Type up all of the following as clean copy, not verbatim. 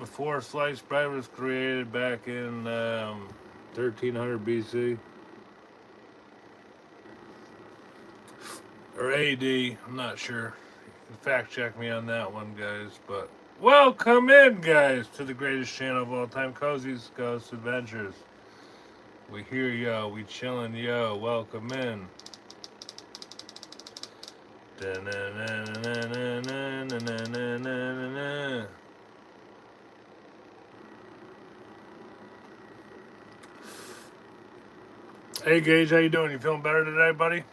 before sliced bread was created back in 1300 BC or AD. I'm not sure. You can fact check me on that one, guys. But welcome in, guys, to the greatest channel of all time, Kozies Ghost Adventures. We hear yo, we chillin' yo. Welcome in. Hey Gage, how you doing? You feeling better today, buddy?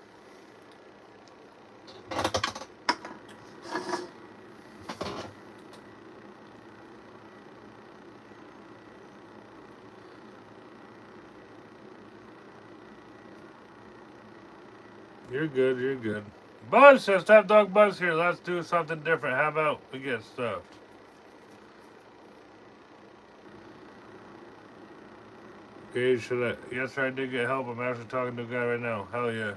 You're good, you're good. Buzz says, Top Dog Buzz here. Let's do something different. How about we get stuffed? Gage, should I? Yes, sir, I did get help. I'm actually talking to a guy right now. Hell yeah.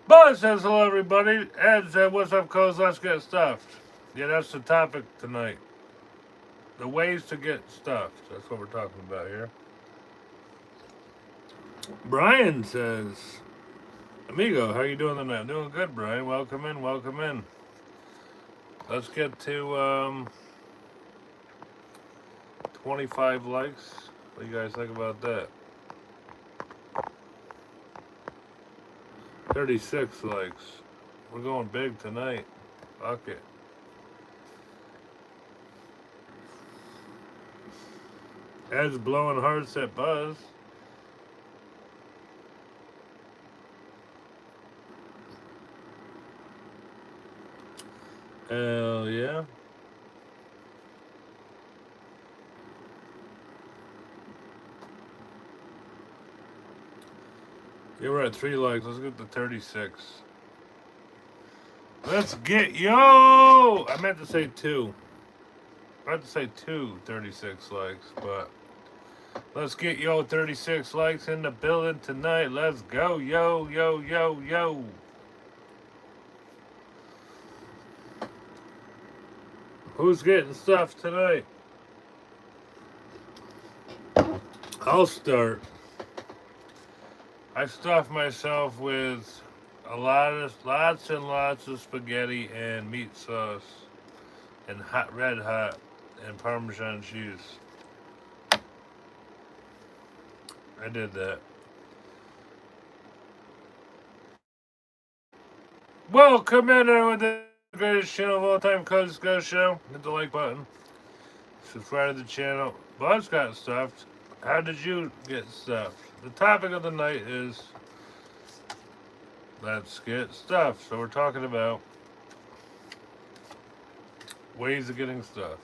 Buzz says, hello, everybody. Ed said, what's up, Coz? Let's get stuffed. Yeah, that's the topic tonight. The ways to get stuffed. That's what we're talking about here. Brian says, amigo, how you doing tonight? I'm doing good, Brian. Welcome in, welcome in. Let's get to 25 likes. What do you guys think about that? 36 likes. We're going big tonight. Fuck it. Ed's blowing hearts at Buzz. Hell yeah. Yeah, we're at 3 likes. Let's get to 36. Let's get, yo! I meant to say 2. I meant to say 36 likes, but let's get, yo, 36 likes in the building tonight. Let's go, yo, yo, yo, yo. Who's getting stuff tonight? I'll start. I stuffed myself with lots and lots of spaghetti and meat sauce and red hot and Parmesan cheese. I did that. Welcome in with the greatest channel of all time, Kozies Ghost Show. Hit the like button. Subscribe to the channel. Buzz got stuffed. How did you get stuffed? The topic of the night is let's get stuffed. So we're talking about ways of getting stuffed.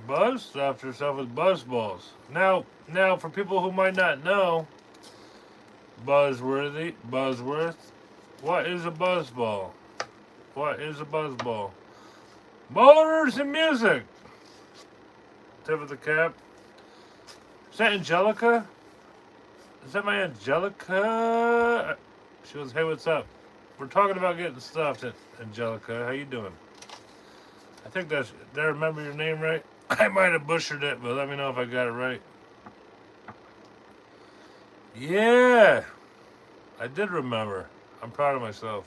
Buzz stuffed herself with buzz balls. Now, for people who might not know, Buzzworth, what is a buzz ball? What is a buzz ball? Motors and music. Tip of the cap. Is that Angelica? Is that my Angelica? She goes, hey, what's up? We're talking about getting stuffed, Angelica. How you doing? I think that's, did I remember your name right? I might have butchered it, but let me know if I got it right. Yeah, I did remember. I'm proud of myself.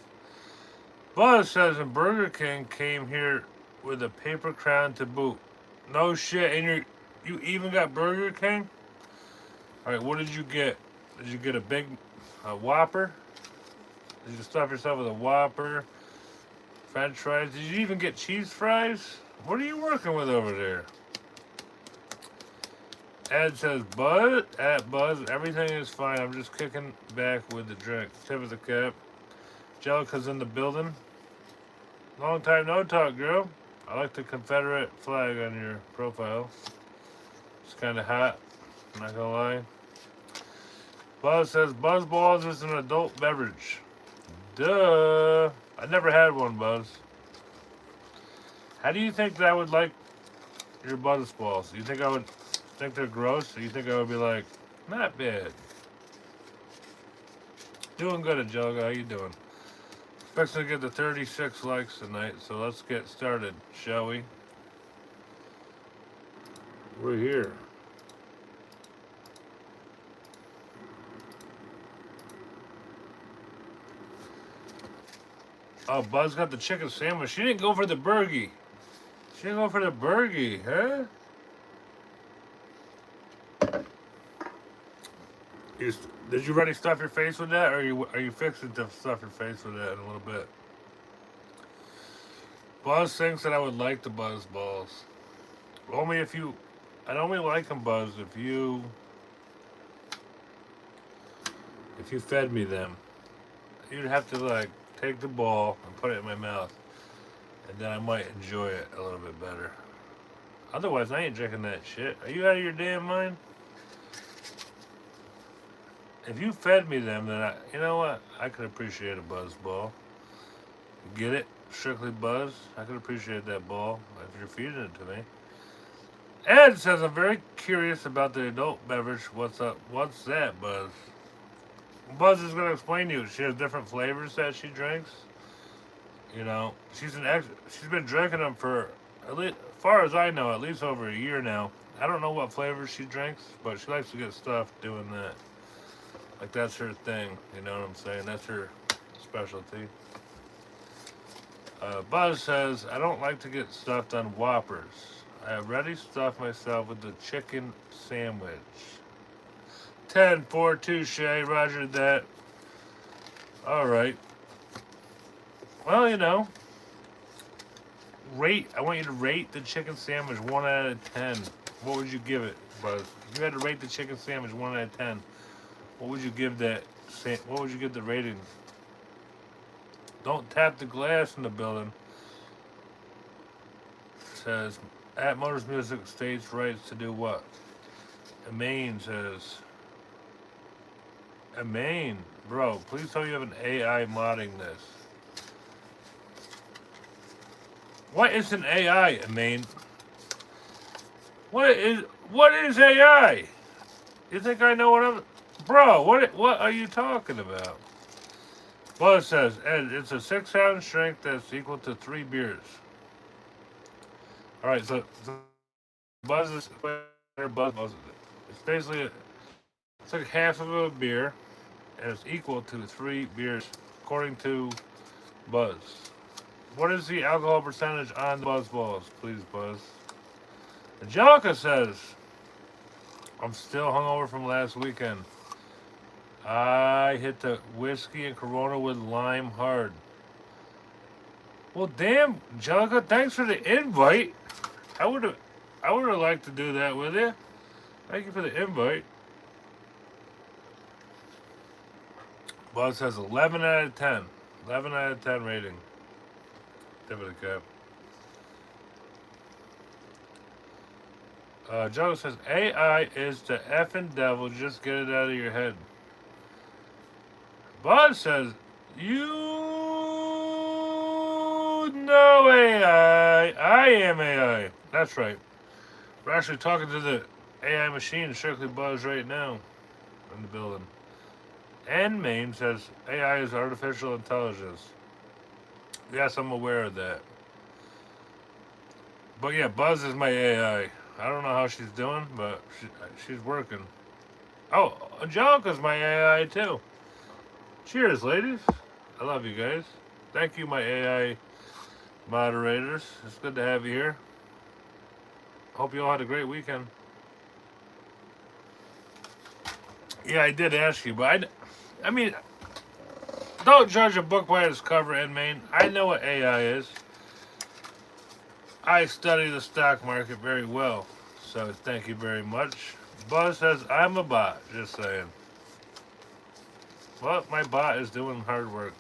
Buzz says, and Burger King came here with a paper crown to boot. No shit, and you even got Burger King? Alright, what did you get? Did you get a big Whopper? Did you stuff yourself with a Whopper? French fries? Did you even get cheese fries? What are you working with over there? Ed says, Buzz, everything is fine. I'm just kicking back with the drink. Tip of the cap. Jellica's in the building. Long time no talk, girl. I like the Confederate flag on your profile. It's kind of hot, I'm not gonna lie. Buzz says, Buzz Balls is an adult beverage. Duh. I never had one, Buzz. How do you think that I would like your Buzz Balls? Do you think I would think they're gross? Or you think I would be like, not bad? Doing good, Angelica. How you doing? Expecting to get the 36 likes tonight, so let's get started, shall we? We're here. Oh, Buzz got the chicken sandwich. She didn't go for the burgie. She didn't go for the burgie, huh? Did you already stuff your face with that, or are you fixing to stuff your face with that in a little bit? Buzz thinks that I would like the Buzz balls. Only if you... I'd only like them, Buzz, if you fed me them. You'd have to, like, take the ball and put it in my mouth. And then I might enjoy it a little bit better. Otherwise, I ain't drinking that shit. Are you out of your damn mind? If you fed me them, then you know what? I could appreciate a Buzz ball. Get it? Strictly Buzz. I could appreciate that ball if you're feeding it to me. Ed says, I'm very curious about the adult beverage. What's up? What's that, Buzz? Buzz is going to explain to you. She has different flavors that she drinks. You know, she's been drinking them for, at least, as far as I know, at least over a year now. I don't know what flavors she drinks, but she likes to get stuffed doing that. Like, that's her thing, you know what I'm saying? That's her specialty. Buzz says, I don't like to get stuffed on Whoppers. I have already stuffed myself with the chicken sandwich. 10-4 touche, roger that. Alright. Well, you know, I want you to rate the chicken sandwich 1 out of 10. What would you give it, Buzz? If you had to rate the chicken sandwich 1 out of 10, what would you give that? What would you give the rating? Don't tap the glass in the building. It says, at Motors Music states rights to do what? Maine says, Maine, bro, please tell me you have an AI modding this. What is an AI, Maine? What is AI? You think I know what I'm... Bro, what are you talking about? Well, it says, Ed, it's a 6-ounce strength that's equal to 3 beers. Alright, so Buzz is... It's basically... It's like half of a beer, and it's equal to 3 beers, according to Buzz. What is the alcohol percentage on the Buzz balls? Please, Buzz. Angelica says, I'm still hungover from last weekend. I hit the whiskey and Corona with lime hard. Well, damn, Angelica, thanks for the invite. I would have liked to do that with you. Thank you for the invite. Buzz says 11 out of 10. 11 out of 10 rating. Tip of the cap. Joe says, AI is the effing devil. Just get it out of your head. Buzz says, you know AI. I am AI. That's right. We're actually talking to the AI machine, Strictly Buzz, right now in the building. And Maine says, AI is artificial intelligence. Yes, I'm aware of that. But yeah, Buzz is my AI. I don't know how she's doing, but she's working. Oh, Angelica's my AI too. Cheers, ladies. I love you guys. Thank you, my AI moderators. It's good to have you here. Hope you all had a great weekend. Yeah, I did ask you, but I mean, don't judge a book by its cover, Ed Main. I know what AI is. I study the stock market very well, so thank you very much. Buzz says, I'm a bot, just saying. Well, my bot is doing hard work.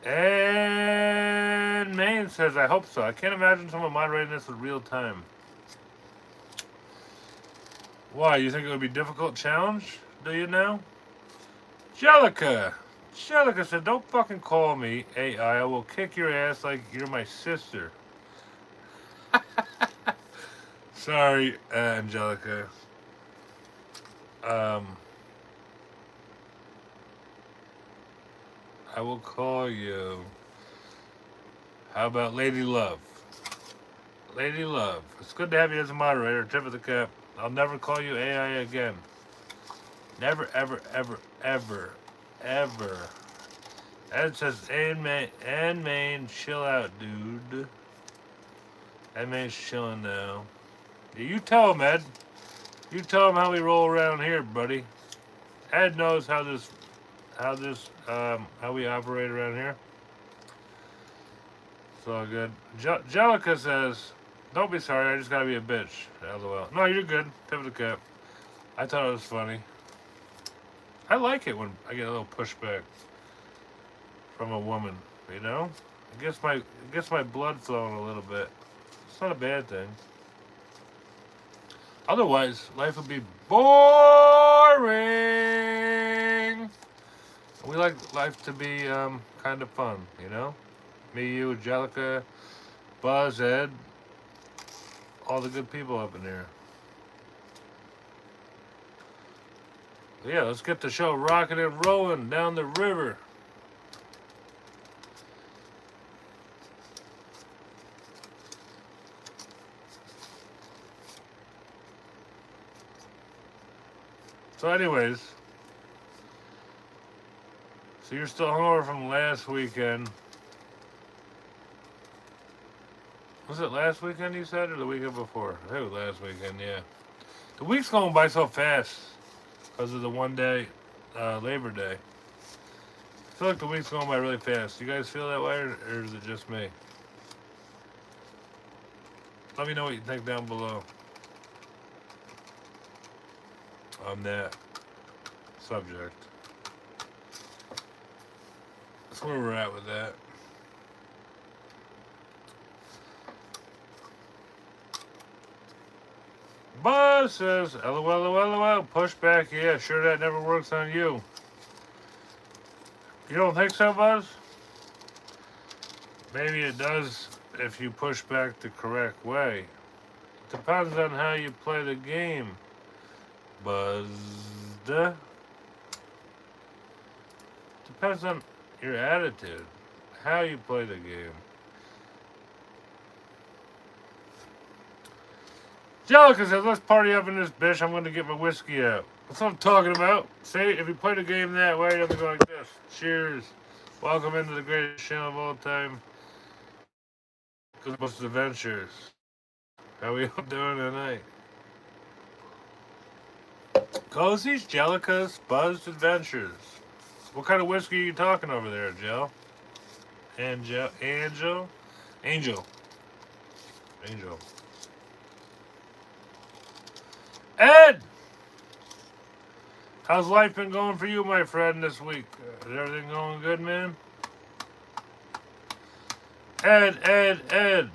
And Maine says, I hope so. I can't imagine someone moderating this in real time. Why, you think it would be a difficult challenge? Do you now? Jellica said, don't fucking call me AI. I will kick your ass like you're my sister. Sorry, Angelica. I will call you. How about Lady Love? Lady Love. It's good to have you as a moderator. Tip of the cap. I'll never call you AI again. Never, ever, ever, ever, ever. Ed says, and Main, chill out, dude. Ed Main's chilling now. Yeah, you tell him, Ed. You tell him how we roll around here, buddy. Ed knows how we operate around here. It's all good. Jellica says, don't be sorry, I just gotta be a bitch. LOL. No, you're good. Tip of the cap. I thought it was funny. I like it when I get a little pushback from a woman, you know? It gets my blood flowing a little bit. It's not a bad thing. Otherwise, life would be boring. We like life to be kind of fun, you know? Me, you, Angelica, Buzz, Ed, all the good people up in here. Yeah, let's get the show rocking and rolling down the river. So anyways, so you're still hungover from last weekend. Was it last weekend you said, or the weekend before? I think it was last weekend, yeah. The week's going by so fast because of the one day, Labor Day. I feel like the week's going by really fast. You guys feel that way, or is it just me? Let me know what you think down below on that subject. That's where we're at with that. Buzz says, LOL, pushback, yeah, sure that never works on you. You don't think so, Buzz? Maybe it does if you push back the correct way. It depends on how you play the game, Buzz. Depends on your attitude, how you play the game. Jellica says, let's party up in this bitch. I'm going to get my whiskey out. That's what I'm talking about. See, if you play the game that way, you'll go like this. Cheers. Welcome into the greatest channel of all time, Kozies Ghost Adventures. How we all doing tonight? Kozies, Jellica's, Buzz Adventures. What kind of whiskey are you talking over there, Jill? Angel. Ed! How's life been going for you, my friend, this week? Is everything going good, man? Ed.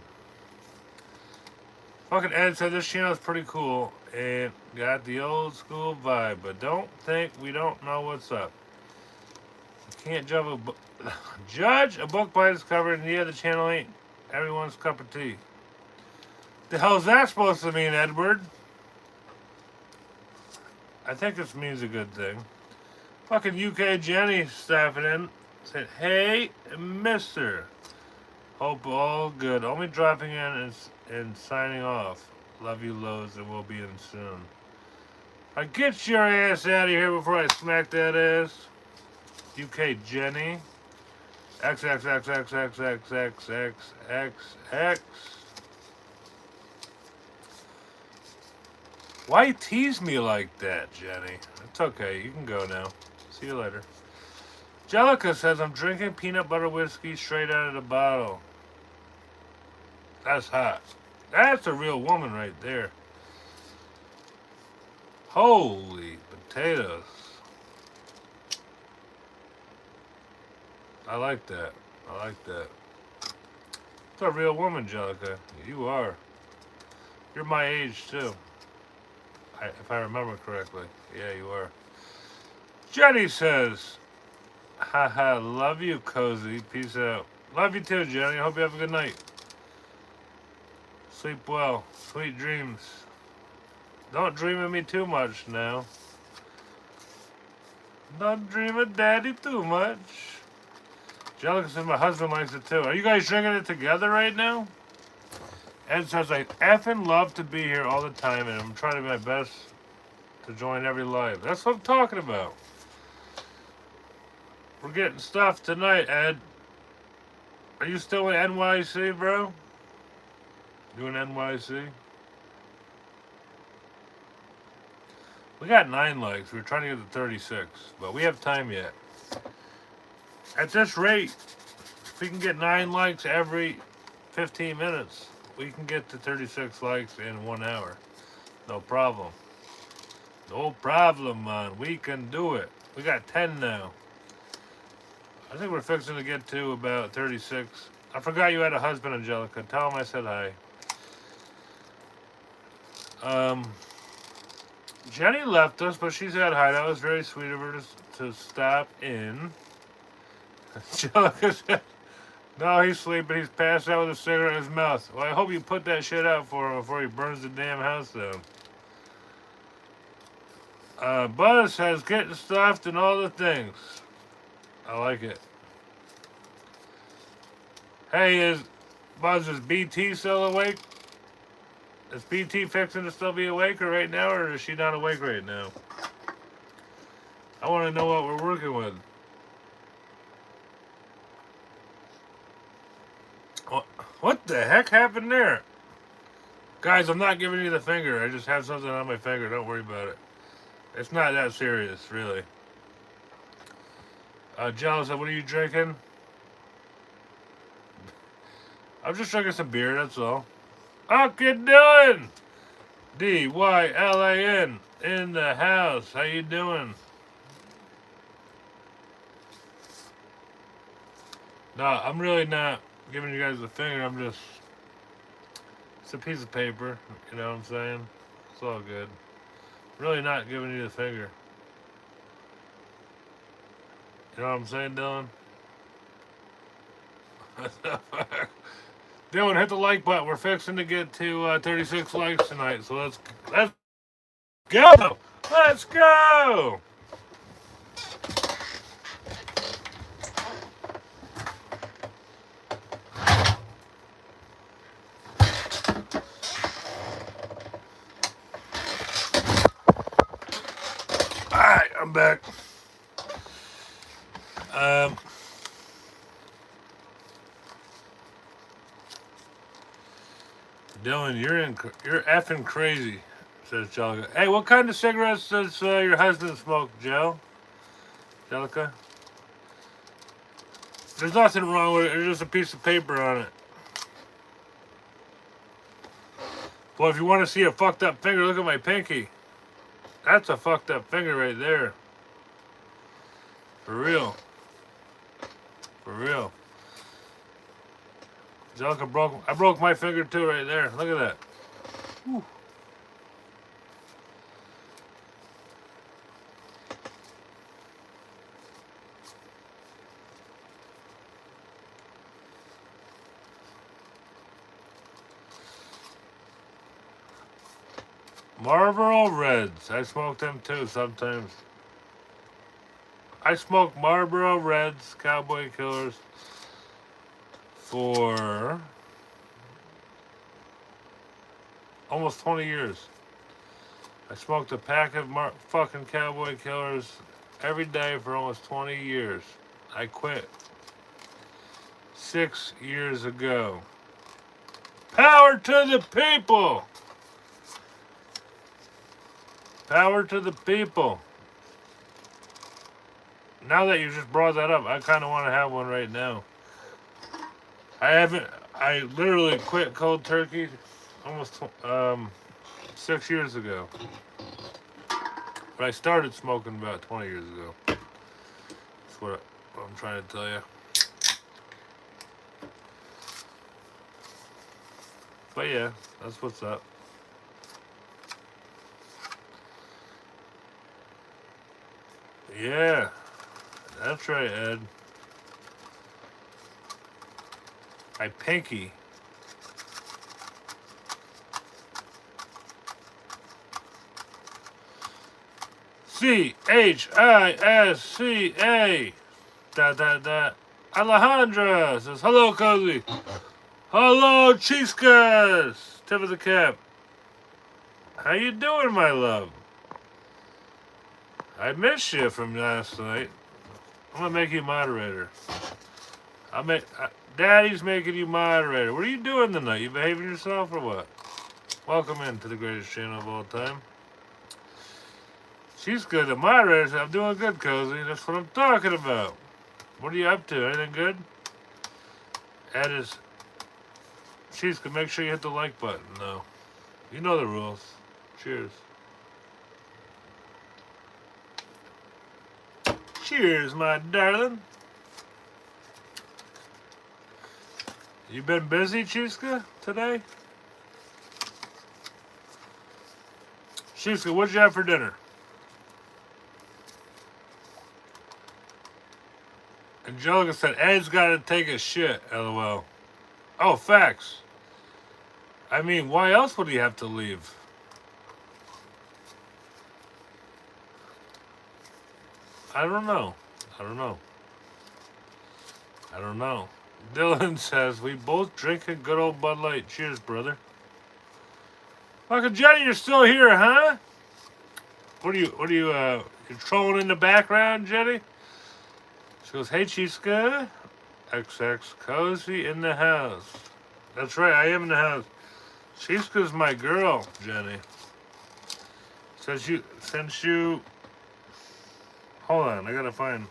Fucking Ed said this channel is pretty cool and got the old school vibe, but don't think we don't know what's up. You can't judge a book by its cover, and yeah, the channel ain't everyone's cup of tea. The hell's that supposed to mean, Edward? I think this means a good thing. Fucking UK Jenny staffing in. Said, hey, mister. Hope all good. Only dropping in and signing off. Love you loads, and we'll be in soon. Get your ass out of here before I smack that ass. UK Jenny. XXXXXXXXXX. Why tease me like that, Jenny? It's okay. You can go now. See you later. Jellica says, I'm drinking peanut butter whiskey straight out of the bottle. That's hot. That's a real woman right there. Holy potatoes. I like that. It's a real woman, Jellica. You are. You're my age, too. If I remember correctly. Yeah, you are. Jenny says, haha, love you, Cozy. Peace out. Love you too, Jenny. I hope you have a good night. Sleep well. Sweet dreams. Don't dream of me too much now. Don't dream of daddy too much. Jellica says my husband likes it too. Are you guys drinking it together right now? Ed says I effing love to be here all the time and I'm trying to do my best to join every live. That's what I'm talking about. We're getting stuff tonight, Ed. Are you still in NYC, bro? You in NYC? We got 9 likes. We're trying to get to 36, but we have time yet. At this rate, if we can get 9 likes every 15 minutes, we can get to 36 likes in 1 hour. No problem. No problem, man. We can do it. We got 10 now. I think we're fixing to get to about 36. I forgot you had a husband, Angelica. Tell him I said hi. Jenny left us, but she said hi. That was very sweet of her to stop in. Angelica said, no, he's sleeping. He's passed out with a cigarette in his mouth. Well, I hope you put that shit out for him before he burns the damn house down. Buzz has getting stuffed and all the things. I like it. Hey, Buzz, is BT still awake? Is BT fixing to still be awake right now, or is she not awake right now? I want to know what we're working with. What the heck happened there? Guys, I'm not giving you the finger. I just have something on my finger. Don't worry about it. It's not that serious, really. Jealous, what are you drinking? I'm just drinking some beer, that's all. How you doing? DYLAN in the house. How you doing? No, I'm really not giving you guys the finger. I'm just... It's a piece of paper. You know what I'm saying? It's all good. Really not giving you the finger. You know what I'm saying, Dylan? Dylan, hit the like button. We're fixing to get to 36 likes tonight, so let's go! Let's go! Alright, I'm back. Dylan, you're effing crazy, says Jellica. Hey, what kind of cigarettes does your husband smoke, Joe? Jellica? There's nothing wrong with it. There's just a piece of paper on it. Well, if you want to see a fucked up finger, look at my pinky. That's a fucked up finger right there. For real. For real. Jellica I broke my finger too right there. Look at that. Whew. Marlboro Reds. I smoke them too sometimes. I smoke Marlboro Reds, Cowboy Killers, for almost 20 years. I smoked a pack of fucking Cowboy Killers every day for almost 20 years. I quit 6 years ago. Power to the people! Power to the people. Now that you just brought that up, I kind of want to have one right now. I literally quit cold turkey almost 6 years ago. But I started smoking about 20 years ago. That's what I'm trying to tell you. But yeah, that's what's up. Yeah, that's right, Ed. My pinky. CHISCA. Da da da. Alejandra says, hello, Cozy. Hello, Chiskas. Tip of the cap. How you doing, my love? I missed you from last night. I'm gonna make you moderator. Daddy's making you moderator. What are you doing tonight? You behaving yourself or what? Welcome into the greatest channel of all time. She's good at moderators. I'm doing good, Cozy. That's what I'm talking about. What are you up to? Anything good? Ed is... She's good. Make sure you hit the like button, though. You know the rules. Cheers. Cheers, my darling. You been busy, Chiska, today? Chiska, what'd you have for dinner? Angelica said, Ed's got to take a shit, LOL. Oh, facts. I mean, why else would he have to leave? I don't know. I don't know. I don't know. Dylan says, we both drink a good old Bud Light. Cheers, brother. Uncle Jenny, you're still here, huh? What are you, you're trolling in the background, Jenny? She goes, hey, Chiska. XX Cozy in the house. That's right, I am in the house. Chiska's my girl, Jenny. Since you, hold on, I gotta find.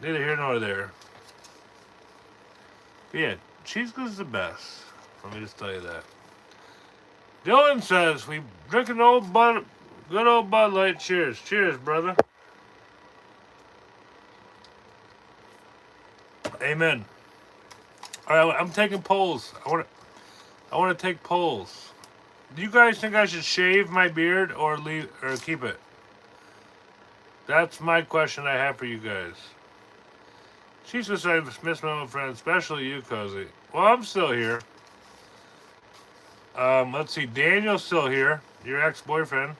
Neither here nor there. But yeah, Chiska's the best. Let me just tell you that. Dylan says, we drink an good old Bud Light. Cheers. Cheers, brother. Amen. All right, I'm taking polls. I want to take polls. Do you guys think I should shave my beard or keep it? That's my question I have for you guys. She says I miss my old friends, especially you, Cozy. Well, I'm still here. Let's see. Daniel's still here. Your ex-boyfriend.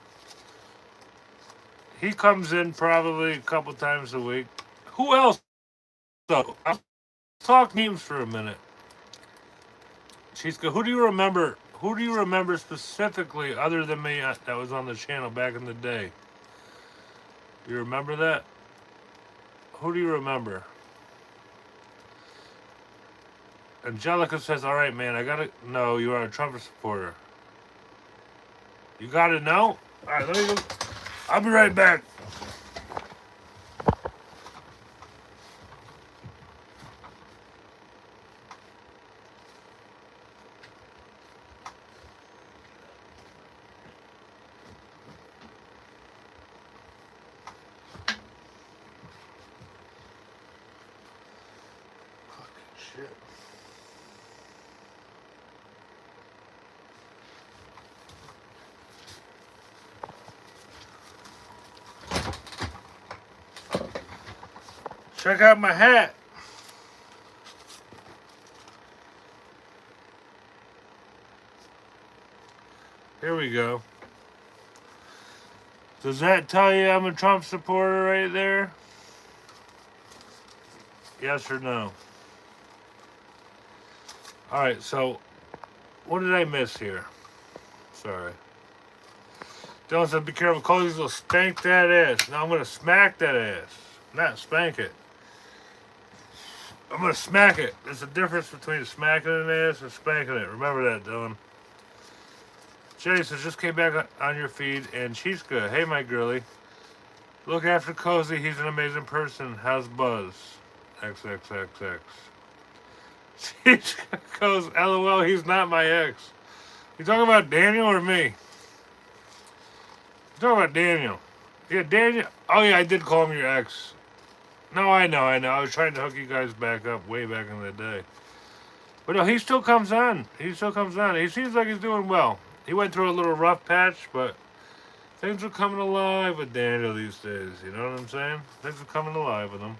He comes in probably a couple times a week. Who else? So I'll talk memes for a minute. She's good. Who do you remember? Who do you remember specifically, other than me, that was on the channel back in the day? You remember that? Who do you remember? Angelica says, all right, man, I gotta know you are a Trump supporter. You gotta know? All right, let me go. I'll be right back. Fucking shit. Check out my hat. Here we go. Does that tell you I'm a Trump supporter right there? Yes or no? Alright, so what did I miss here? Sorry. Dylan said, be careful, Kozies will spank that ass. Now I'm going to smack that ass. Not spank it. I'm going to smack it. There's a difference between smacking an ass and spanking it. Remember that, Dylan. Jenny says, just came back on your feed, and she's good. Hey, my girly. Look after Cozy. He's an amazing person. How's Buzz? XXXX. She goes, LOL, he's not my ex. You talking about Daniel or me? You talking about Daniel? Yeah, Daniel. Oh, yeah, I did call him your ex. No, I know. I was trying to hook you guys back up way back in the day. But no, he still comes on. He seems like he's doing well. He went through a little rough patch, but things are coming alive with Daniel these days. You know what I'm saying? Things are coming alive with him.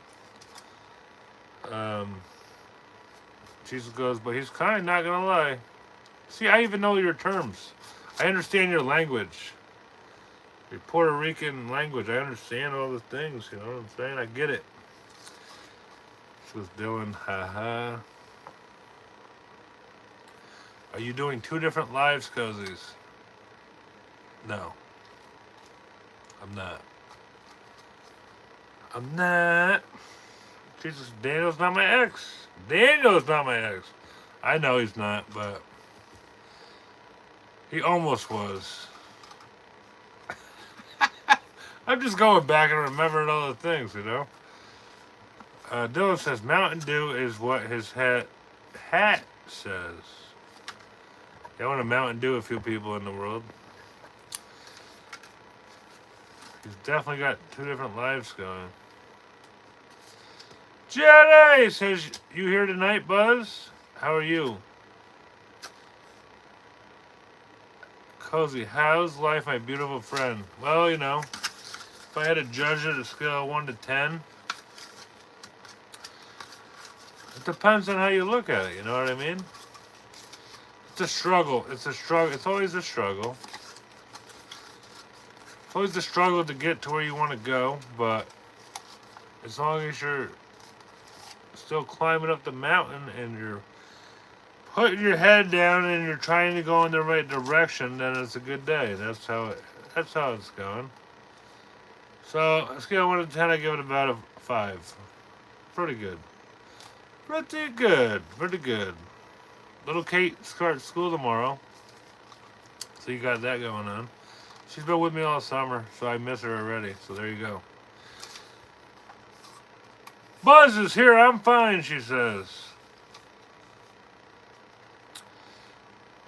Jesus goes, but he's kind, not gonna lie. See, I even know your terms. I understand your language. Your Puerto Rican language. I understand all the things, you know what I'm saying? I get it. She was doing, haha. Are you doing 2 different lives, Kozies? No. I'm not. I'm not. Jesus, Daniel's not my ex. Daniel's not my ex. I know he's not, but he almost was. I'm just going back and remembering all the things, you know? Dylan says Mountain Dew is what his hat says. I want to Mountain Dew a few people in the world. He's definitely got 2 different lives going. Jenny says, you here tonight, Buzz? How are you? Cozy, how's life, my beautiful friend? Well, you know, if I had to judge it at a scale of 1 to 10, it depends on how you look at it, you know what I mean? It's a struggle. It's a struggle. It's always a struggle. It's always a struggle to get to where you want to go, but as long as you're still climbing up the mountain and you're putting your head down and you're trying to go in the right direction, then it's a good day. That's how it's going. So, a scale of 1 to 10, I give it about a 5. Pretty good. Pretty good. Pretty good. Little Kate starts school tomorrow, so you got that going on. She's been with me all summer, so I miss her already. So there you go. Buzz is here. I'm fine, she says.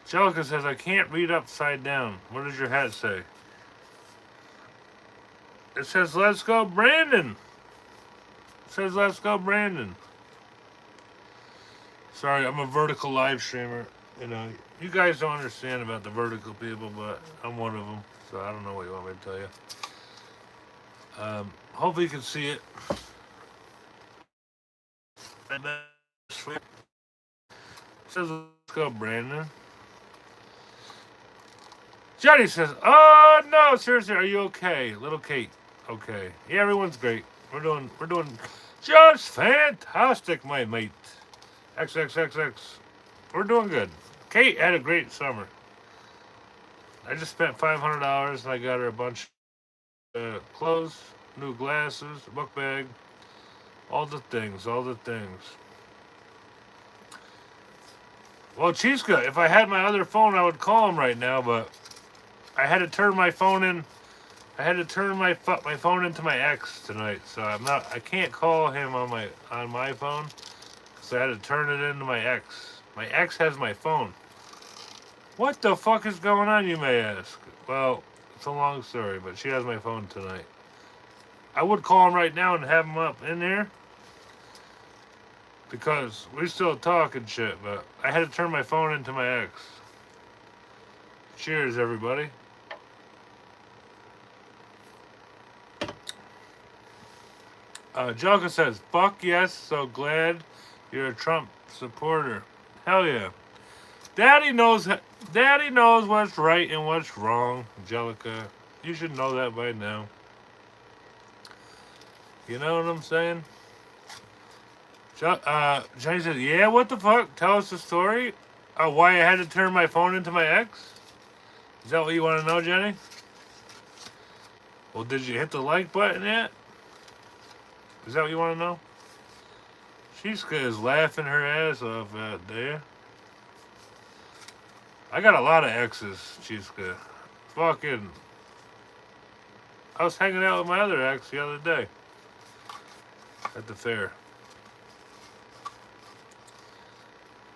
Jellica says, I can't read upside down. What does your hat say? It says, let's go, Brandon. It says, let's go, Brandon. Sorry, I'm a vertical live streamer. You know, you guys don't understand about the vertical people, but I'm one of them. So I don't know what you want me to tell you. Hopefully you can see it. It says, let's go, Brandon. Jenny says, oh no, seriously, are you okay? Little Kate. Okay. Yeah, everyone's great. We're doing just fantastic, my mate. XXXX. We're doing good. Kate had a great summer. I just spent $500 and I got her a bunch of clothes, new glasses, a book bag, all the things. Well, Chiska, if I had my other phone, I would call him right now, but I had to turn my phone in. I had to turn my phone into my ex tonight, so I can't call him on my phone. So I had to turn it into my ex. My ex has my phone. What the fuck is going on, you may ask? Well, it's a long story, but she has my phone tonight. I would call him right now and have him up in there, because we still talk and shit, but I had to turn my phone into my ex. Cheers, everybody. Jelka says, fuck yes, so glad you're a Trump supporter. Hell yeah. Daddy knows what's right and what's wrong, Jellica. You should know that by now. You know what I'm saying? Jenny says, yeah, what the fuck? Tell us the story. Why I had to turn my phone into my ex? Is that what you want to know, Jenny? Well, did you hit the like button yet? Is that what you want to know? She's laughing her ass off out there. I got a lot of exes, Chiska. Fucking. I was hanging out with my other ex the other day at the fair.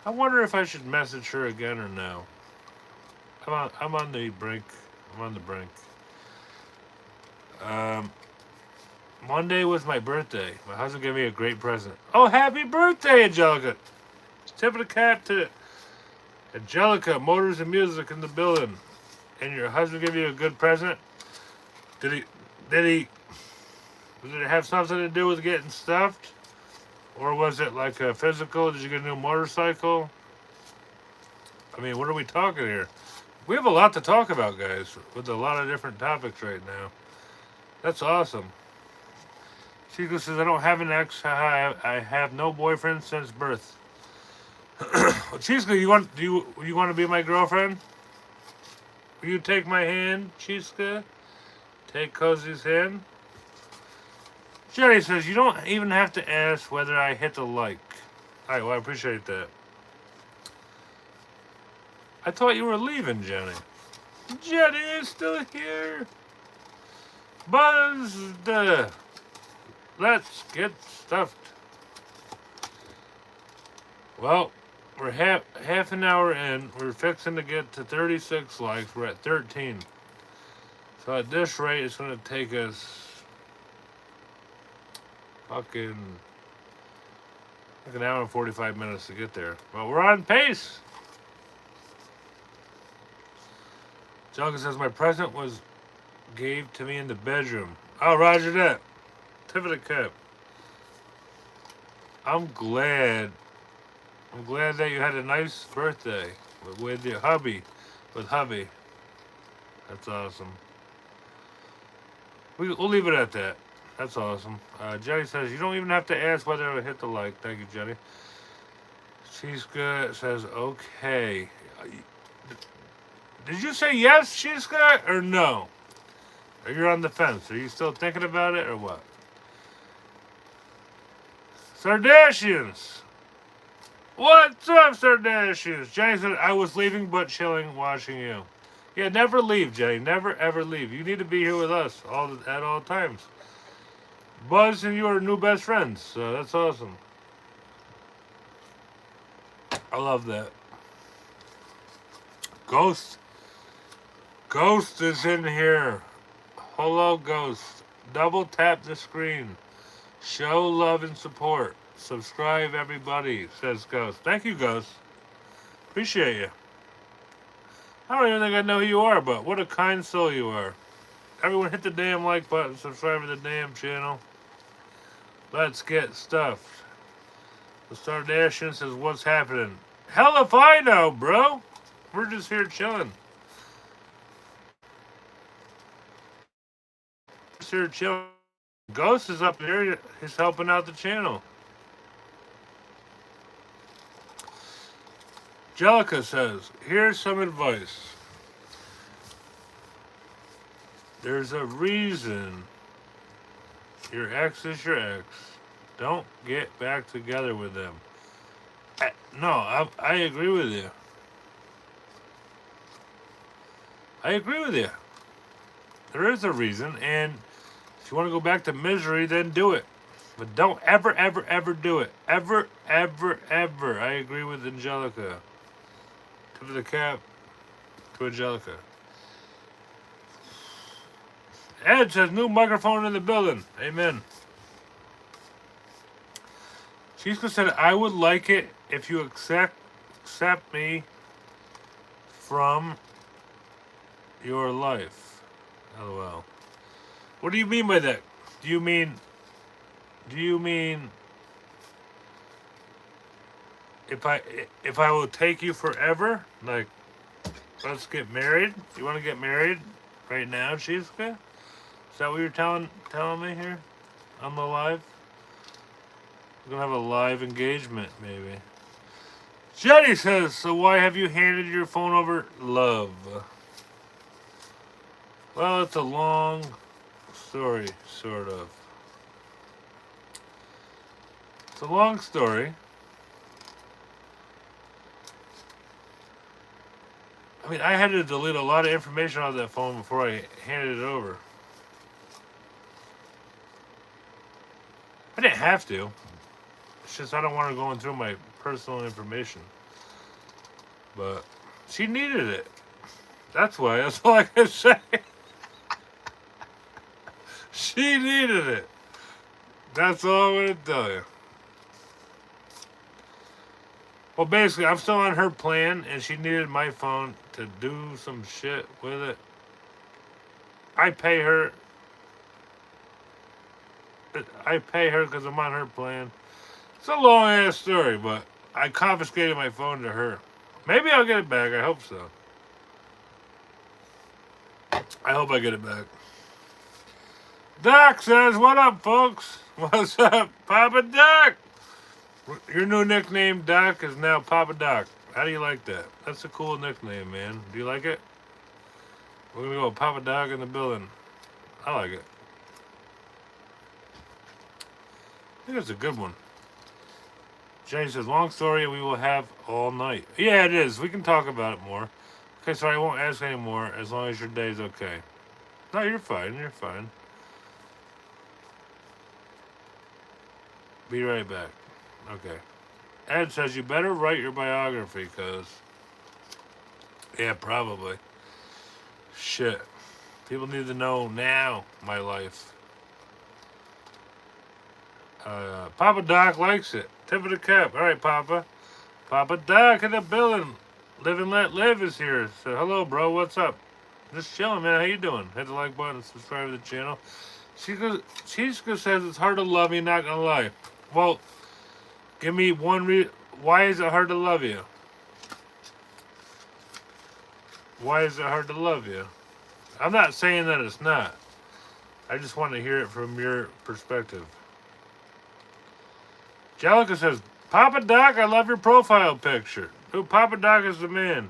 I wonder if I should message her again or no. I'm on the brink. I'm on the brink. Monday was my birthday. My husband gave me a great present. Oh, happy birthday, Angelica! Tip of the cap to Angelica, Motors and Music in the building. And your husband gave you a good present? Did it have something to do with getting stuffed? Or was it like a physical? Did you get a new motorcycle? I mean, what are we talking here? We have a lot to talk about, guys, with a lot of different topics right now. That's awesome. Chico says, I don't have an ex. I have no boyfriend since birth. Well, Chico, you want to be my girlfriend? Will you take my hand, Chiska? Take Kozies' hand. Jenny says, you don't even have to ask whether I hit the like. Alright, well, I appreciate that. I thought you were leaving, Jenny. Jenny is still here. Buzzed. Let's get stuffed. Well, we're half an hour in. We're fixing to get to 36 likes. We're at 13. So at this rate, it's going to take us fucking like an hour and 45 minutes to get there. But we're on pace. Jelka says, my present was gave to me in the bedroom. Oh, roger that. Tip of the cap. I'm glad that you had a nice birthday with your hubby. With hubby. That's awesome. We'll leave it at that. That's awesome. Jenny says, you don't even have to ask whether I hit the like. Thank you, Jenny. She's good. Says, okay. Did you say yes, Shiska, or no? Or you're on the fence? Are you still thinking about it, or what? Sardashians! What's up, Sardashians? Jenny said, I was leaving but chilling, watching you. Yeah, never leave, Jenny. Never, ever leave. You need to be here with us at all times. Buzz and you are new best friends, so that's awesome. I love that. Ghost is in here. Hello, Ghost. Double tap the screen. Show love and support. Subscribe, everybody, says Ghost. Thank you, Ghost. Appreciate you. I don't even think I know who you are, but what a kind soul you are. Everyone hit the damn like button. Subscribe to the damn channel. Let's get stuffed. The Stardashian says, what's happening? Hell if I know, bro. We're just here chilling. Just here chilling. Ghost is up here. He's helping out the channel. Jellica says, here's some advice. There's a reason your ex is your ex. Don't get back together with them. No, I agree with you. I agree with you. There is a reason, and if you want to go back to misery, then do it. But don't ever, ever, ever do it. Ever, ever, ever. I agree with Angelica. Tip of the cap to Angelica. Ed says, new microphone in the building. Amen. Chico said, I would like it if you accept me from your life. LOL. What do you mean by that? Do you mean if I will take you forever? Like, let's get married? You want to get married right now, Chiska? Is that what you're telling me here on the live? We're gonna have a live engagement, maybe. Jenny says, so why have you handed your phone over? Love. Well, it's a long story, sort of. It's a long story. I mean, I had to delete a lot of information on that phone before I handed it over. I didn't have to. It's just I don't want her going through my personal information. But she needed it. That's why. That's all I can say. She needed it. That's all I'm going to tell you. Well, basically, I'm still on her plan, and she needed my phone to do some shit with it. I pay her because I'm on her plan. It's a long-ass story, but I confiscated my phone to her. Maybe I'll get it back. I hope so. I hope I get it back. Doc says, what up, folks? What's up, Papa Doc? Your new nickname, Doc, is now Papa Doc. How do you like that? That's a cool nickname, man. Do you like it? We're going to go with Papa Doc in the building. I like it. I think it's a good one. Jenny says, long story we will have all night. Yeah, it is. We can talk about it more. Okay, so I won't ask anymore as long as your day's okay. No, you're fine. You're fine. Be right back. Okay. Ed says, you better write your biography, cuz. Yeah, probably. Shit. People need to know now my life. Papa Doc likes it. Tip of the cap. All right, Papa. Papa Doc in the building. Live and let live is here. So, hello, bro. What's up? Just chilling, man. How you doing? Hit the like button and subscribe to the channel. Chiska says it's hard to love you, not gonna lie. Well, give me one reason. Why is it hard to love you? Why is it hard to love you? I'm not saying that it's not. I just want to hear it from your perspective. Jellica says, Papa Doc, I love your profile picture. Who? Papa Doc is the man.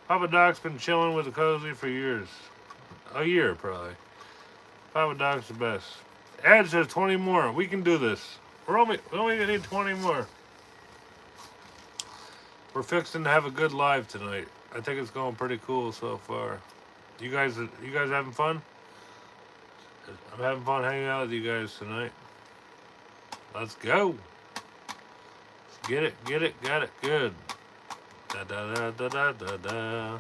Papa Doc's been chilling with the Kozies for years. A year, probably. Papa Doc's the best. Ed says 20 more. We can do this. We only gonna need 20 more. We're fixing to have a good live tonight. I think it's going pretty cool so far. You guys having fun? I'm having fun hanging out with you guys tonight. Let's go. Get it, got it, good. Da da da da da da da.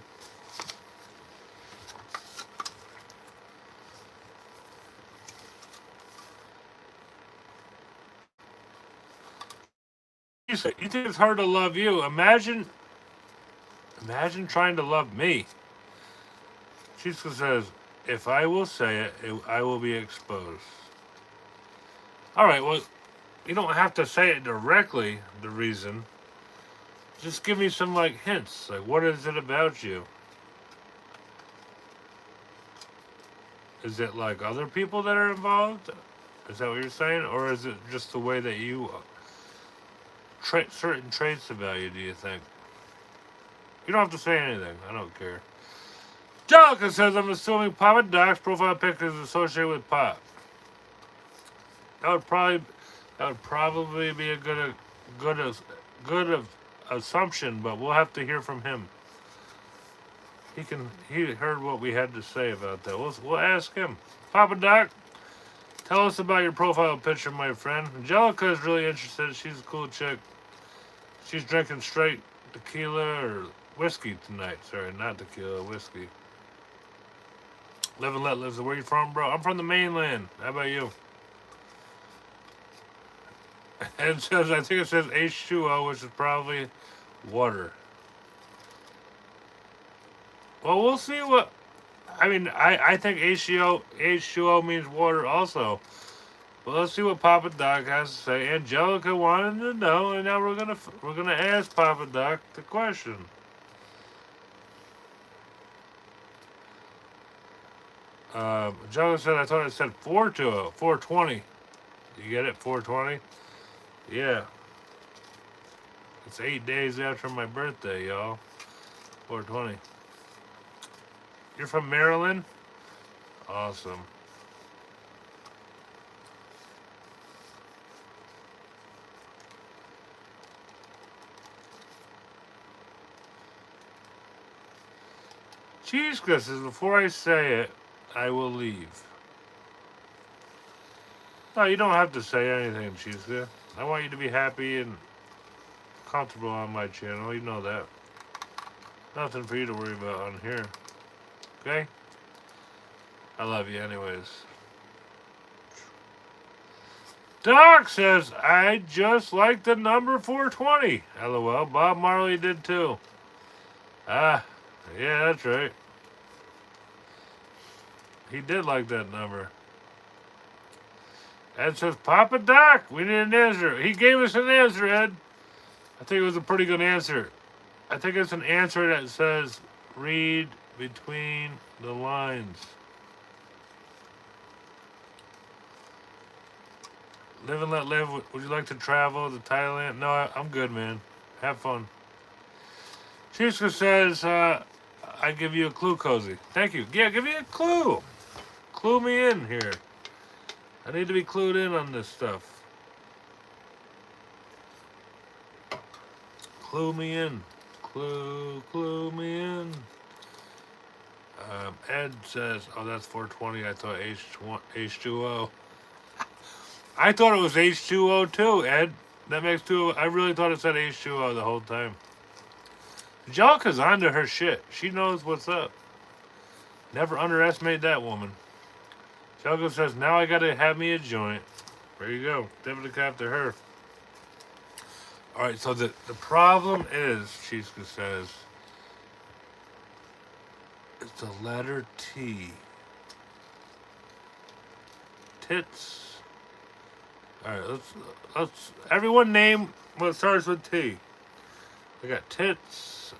You think it's hard to love you? Imagine trying to love me. She says, if I will say it, I will be exposed. All right, well, you don't have to say it directly, the reason. Just give me some, like, hints. Like, what is it about you? Is it, like, other people that are involved? Is that what you're saying? Or is it just the way that you... certain traits about you, do you think? You don't have to say anything. I don't care. Jellica says, I'm assuming Papa Doc's profile picture is associated with Pop. That would probably be a good assumption, but we'll have to hear from him. He heard what we had to say about that. We'll ask him. Papa Doc, tell us about your profile picture, my friend. Angelica is really interested. She's a cool chick. She's drinking straight tequila or whiskey tonight. Sorry, not tequila, whiskey. Live and let live. Where you from, bro? I'm from the mainland. How about you? And it says, I think it says H2O, which is probably water. Well, we'll see what... I mean, I think H2O means water also. But let's see what Papa Doc has to say. Angelica wanted to know, and now we're gonna ask Papa Doc the question. Angelica said, I thought it said 420, 420. You get it? 420? Yeah. It's 8 days after my birthday, y'all. 420. You're from Maryland? Awesome. Cheeska says, before I say it, I will leave. No, you don't have to say anything, Cheeska. I want you to be happy and comfortable on my channel. You know that. Nothing for you to worry about on here. Okay? I love you anyways. Doc says, I just like the number 420. LOL. Bob Marley did too. Ah, yeah, that's right. He did like that number. Ed says, Papa Doc, we need an answer. He gave us an answer, Ed. I think it was a pretty good answer. I think it's an answer that says, read between the lines. Live and let live. Would you like to travel to Thailand? No, I'm good, man. Have fun. Chiska says, I give you a clue, Cozy. Thank you. Yeah, give me a clue. Clue me in here. I need to be clued in on this stuff. Clue me in. Clue me in. Ed says, oh, that's 420. I thought H2O. I thought it was H2O too, Ed. That makes two. I really thought it said H2O the whole time. Angelica's onto her shit. She knows what's up. Never underestimate that woman. Angelica says, now I gotta have me a joint. There you go. Definitely after her. Alright, so the problem is, Chiska says, it's the letter T. Tits. Alright, let's everyone name what starts with T. I got tits,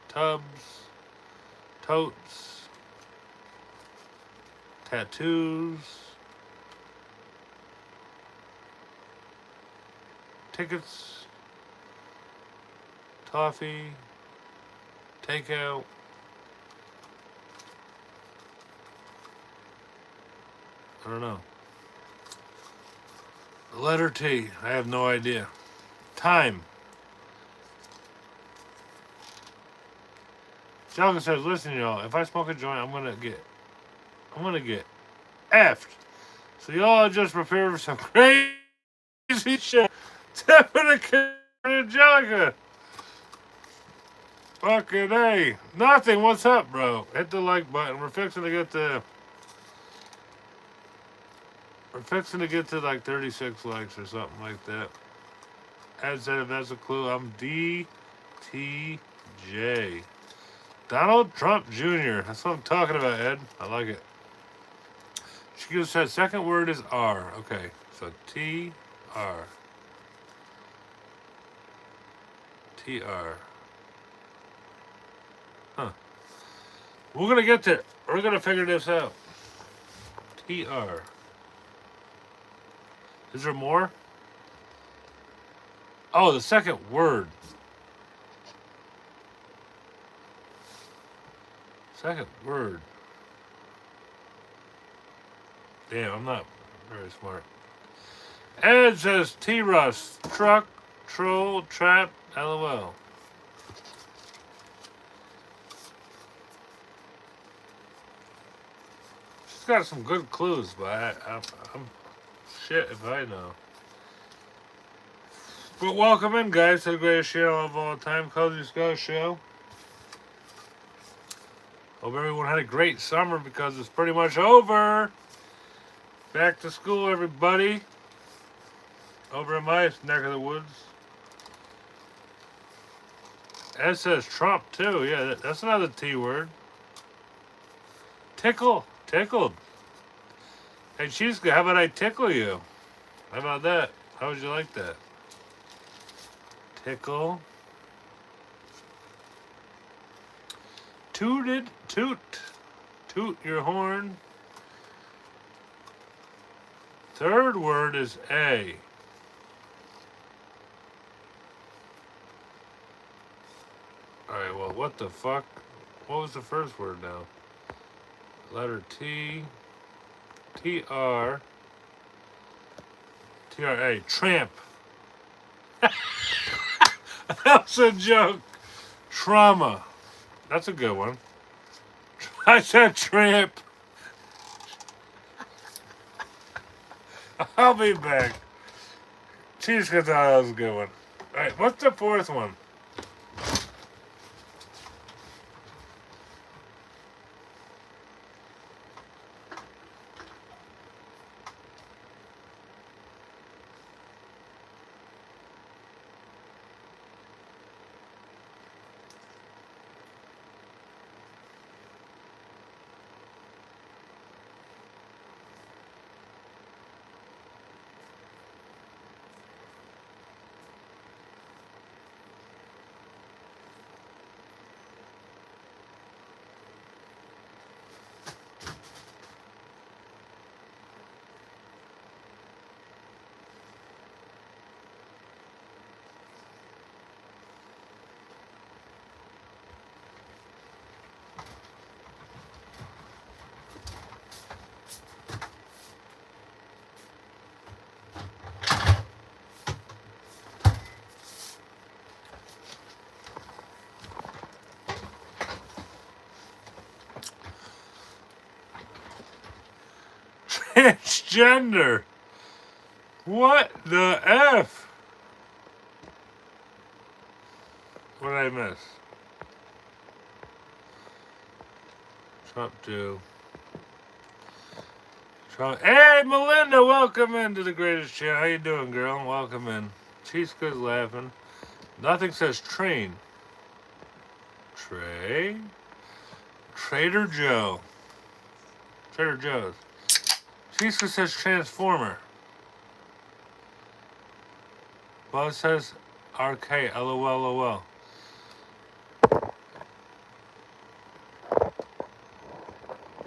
tubs, totes, tattoos, tickets, toffee, takeout, I don't know. The letter T, I have no idea. Time. Jalga says, listen y'all, if I smoke a joint, I'm gonna get effed. So y'all just prepare for some crazy shit. Tiffany Angelica. Fucking A. Nothing, what's up, bro? Hit the like button. We're fixing to get to like 36 likes or something like that. Ed said if that's a clue, I'm DTJ. Donald Trump Jr. That's what I'm talking about, Ed. I like it. She just said second word is R. Okay, so T-R. T-R. Huh. We're going to get there. We're going to figure this out. T-R. Is there more? Oh, the second word. Second word. Damn, I'm not very smart. Ed says T-Russ. Truck, troll, trap, LOL. She's got some good clues, but I'm shit if I know. But welcome in, guys, to the greatest show of all time, Kozies Ghost Show. Hope everyone had a great summer because it's pretty much over. Back to school, everybody. Over in my neck of the woods. Ed says Trump, too. Yeah, that's another T word. Tickle. Tickled. Hey, Cheeska, how about I tickle you? How about that? How would you like that? Tickle. Tooted. Toot. Toot your horn. Third word is A. Alright, well, what the fuck? What was the first word now? Letter T. T-R. T-R-A. Tramp. That's a joke. Trauma. That's a good one. I said tramp. I'll be back. Cheese thought that was a good one. Alright, what's the fourth one? transgender. What the F? What did I miss? Trump 2. Trump. Hey, Melinda, welcome into the greatest channel. How you doing, girl? Welcome in. Chiska's laughing. Nothing says train. Trey. Trader Joe. Trader Joe's. Chiska says transformer. Buzz says RK. LOL.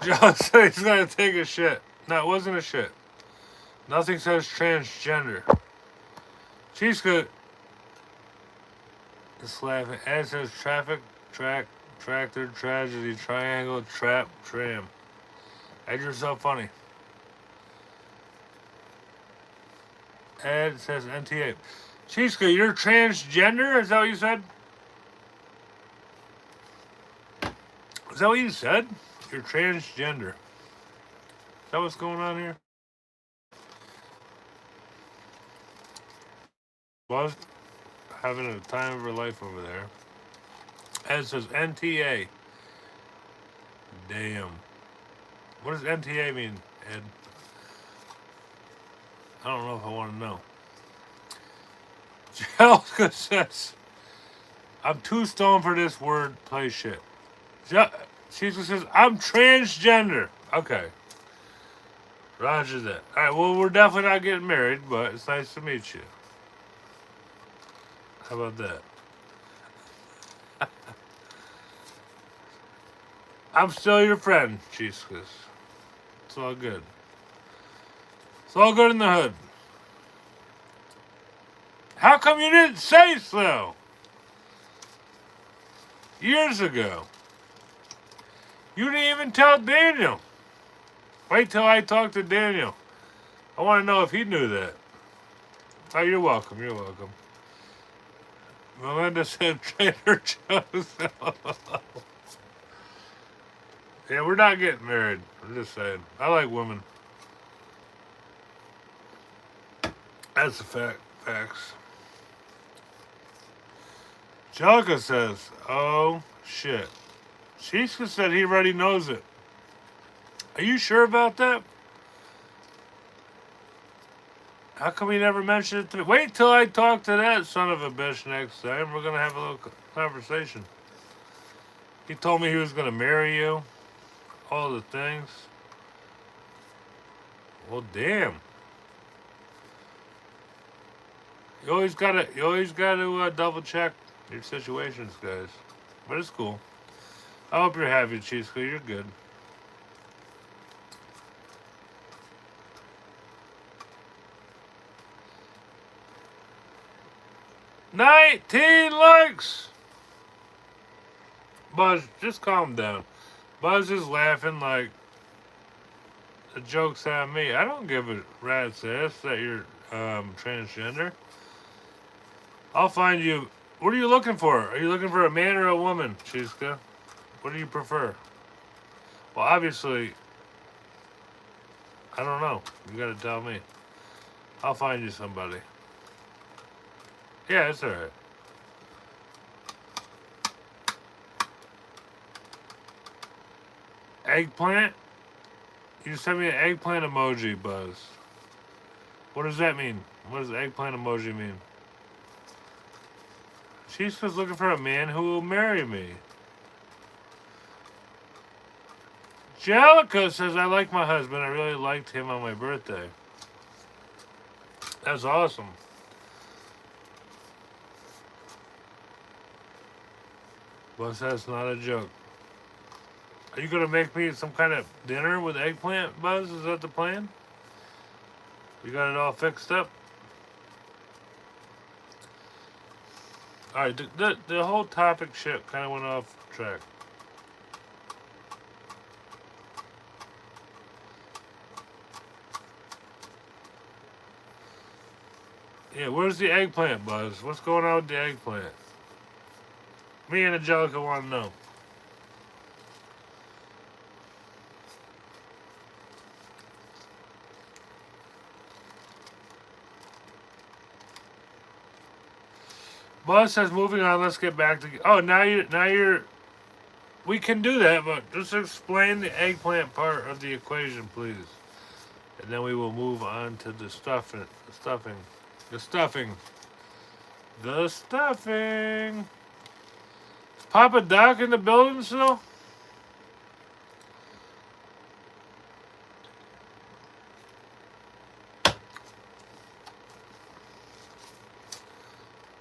Joe said he's gonna take a shit. No, it wasn't a shit. Nothing says transgender. Chiska is laughing. Ed says traffic, track, tractor, tragedy, triangle, trap, tram. Ed, you're so funny. Ed says NTA. Chiska, you're transgender? Is that what you said? Is that what you said? You're transgender. Is that what's going on here? Was having a time of her life over there. Ed says NTA. Damn. What does NTA mean, Ed? I don't know if I want to know. Jessica says, I'm too stoned for this word play shit. She says, I'm transgender. Okay. Roger that. Alright, well, we're definitely not getting married, but it's nice to meet you. How about that? I'm still your friend, Chiskas. It's all good. It's all good in the hood. How come you didn't say so? Years ago. You didn't even tell Daniel. Wait till I talk to Daniel. I want to know if he knew that. Oh, you're welcome. You're welcome. Melinda said Trader Joe's. Yeah, we're not getting married. I'm just saying. I like women. That's a fact. Facts. Jellica says, oh, shit. Shishka said he already knows it. Are you sure about that? How come he never mentioned it to me? Wait till I talk to that son of a bitch next time. We're going to have a little conversation. He told me he was going to marry you. All the things. Well, damn. You always gotta double check your situations, guys. But it's cool. I hope you're happy, Chisco. You're good. $19 likes! Buzz, just calm down. Buzz is laughing like the joke's on me. I don't give a rat's ass that you're transgender. I'll find you. What are you looking for? Are you looking for a man or a woman, Chiska? What do you prefer? Well, obviously, I don't know. You gotta tell me. I'll find you somebody. Yeah, it's alright. Eggplant? You sent me an eggplant emoji, Buzz. What does that mean? What does the eggplant emoji mean? She's just looking for a man who will marry me. Jellica says, I like my husband. I really liked him on my birthday. That's awesome. Buzz, that's not a joke. Are you going to make me some kind of dinner with eggplant, Buzz? Is that the plan? You got it all fixed up? Alright, the whole topic shit kind of went off track. Yeah, where's the eggplant, Buzz? What's going on with the eggplant? Me and Angelica want to know. Buzz says, moving on, let's get back to... Oh, now you're... We can do that, but just explain the eggplant part of the equation, please. And then we will move on to the stuffing. The stuffing. The stuffing. The stuffing. Is Papa Doc in the building still?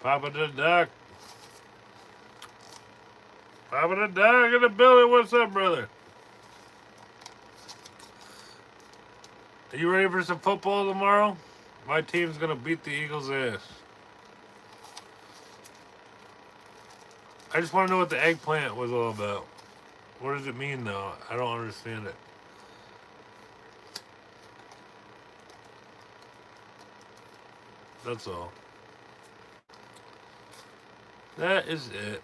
Papa the Doc. Papa the Doc in the building. What's up, brother? Are you ready for some football tomorrow? My team's going to beat the Eagles' ass. I just want to know what the eggplant was all about. What does it mean, though? I don't understand it. That's all. That is it.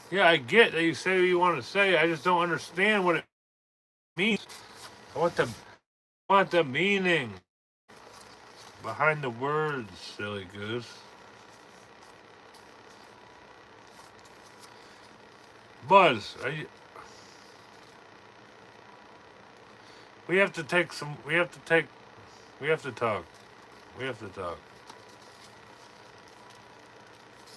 Yeah, I get that you say what you want to say. I just don't understand what it means. I want the meaning behind the words, silly goose. Buzz, are you... We have to take some... We have to talk. We have to talk.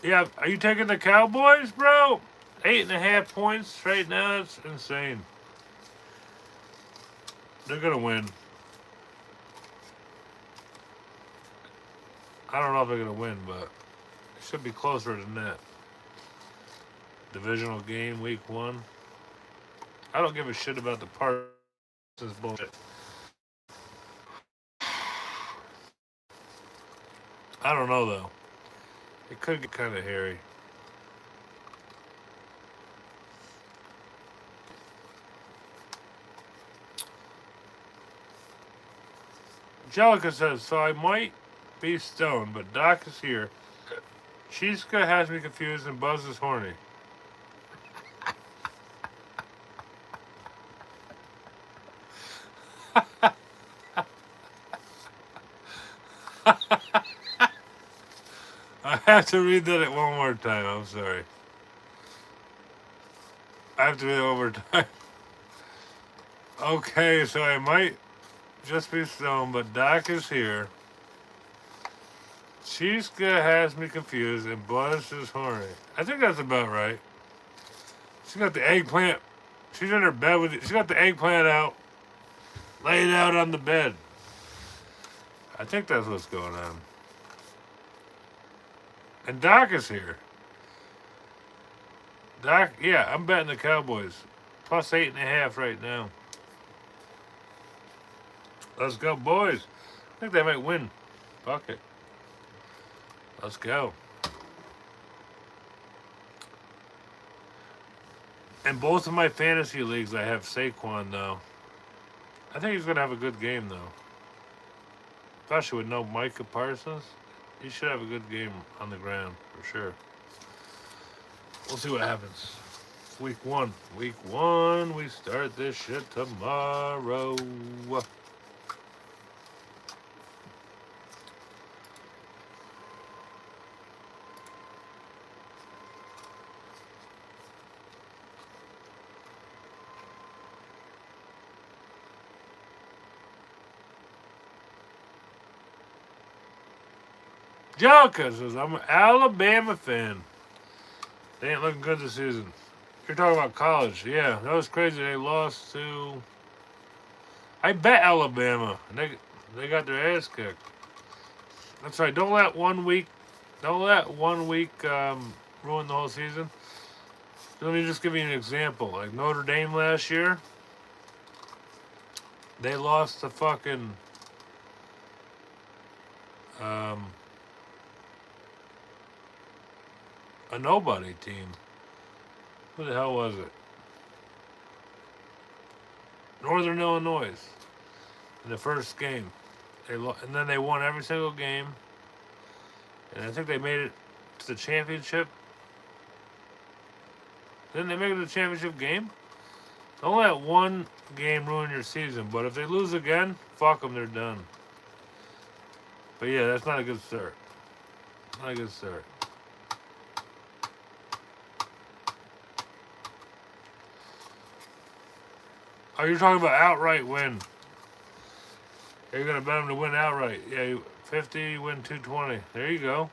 Yeah, are you taking the Cowboys, bro? 8.5 points right now. That's insane. They're gonna win. I don't know if they're gonna win, but it should be closer than that. Divisional game, week 1. I don't give a shit about the Parsons bullshit. I don't know though. It could get kind of hairy. Angelica says, so I might be stoned, but Doc is here. Chiska has me confused and Buzz is horny. I have to read that one more time. I'm sorry. I have to read it one more time. Okay, so I might just be stoned, but Doc is here. Chiska has me confused and Buzz is horny. I think that's about right. She's got the eggplant. She's in her bed with it. She got the eggplant out. Laid out on the bed. I think that's what's going on. And Doc is here. Doc, yeah, I'm betting the Cowboys. Plus 8.5 right now. Let's go, boys. I think they might win. Fuck it. Let's go. In both of my fantasy leagues, I have Saquon, though. I think he's going to have a good game, though. Especially with no Micah Parsons. He should have a good game on the ground, for sure. We'll see what happens. It's week 1. Week 1, we start this shit tomorrow. Jalka says, I'm an Alabama fan. They ain't looking good this season. You're talking about college. Yeah, that was crazy. They lost to... I bet Alabama. They got their ass kicked. That's right. Don't let one week ruin the whole season. Let me just give you an example. Like Notre Dame last year, they lost to fucking... a nobody team. Who the hell was it? Northern Illinois. In the first game, and then they won every single game. And I think they made it to the championship. Didn't they make it to the championship game? Don't let one game ruin your season. But if they lose again, fuck them. They're done. But yeah, that's not a good start. Not a good start. Oh, you're talking about outright win. You're going to bet him to win outright. Yeah, 50, win 220. There you go.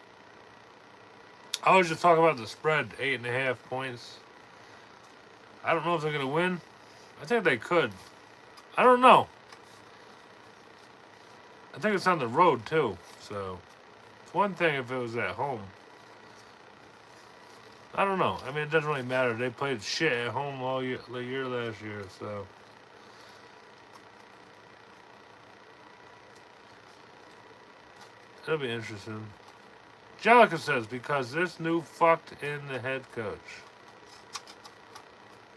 I was just talking about the spread, 8.5 points. I don't know if they're going to win. I think they could. I don't know. I think it's on the road, too. So, it's one thing if it was at home. I don't know. I mean, it doesn't really matter. They played shit at home all year last year, so. It'll be interesting. Jellica says, because this new fucked in the head coach.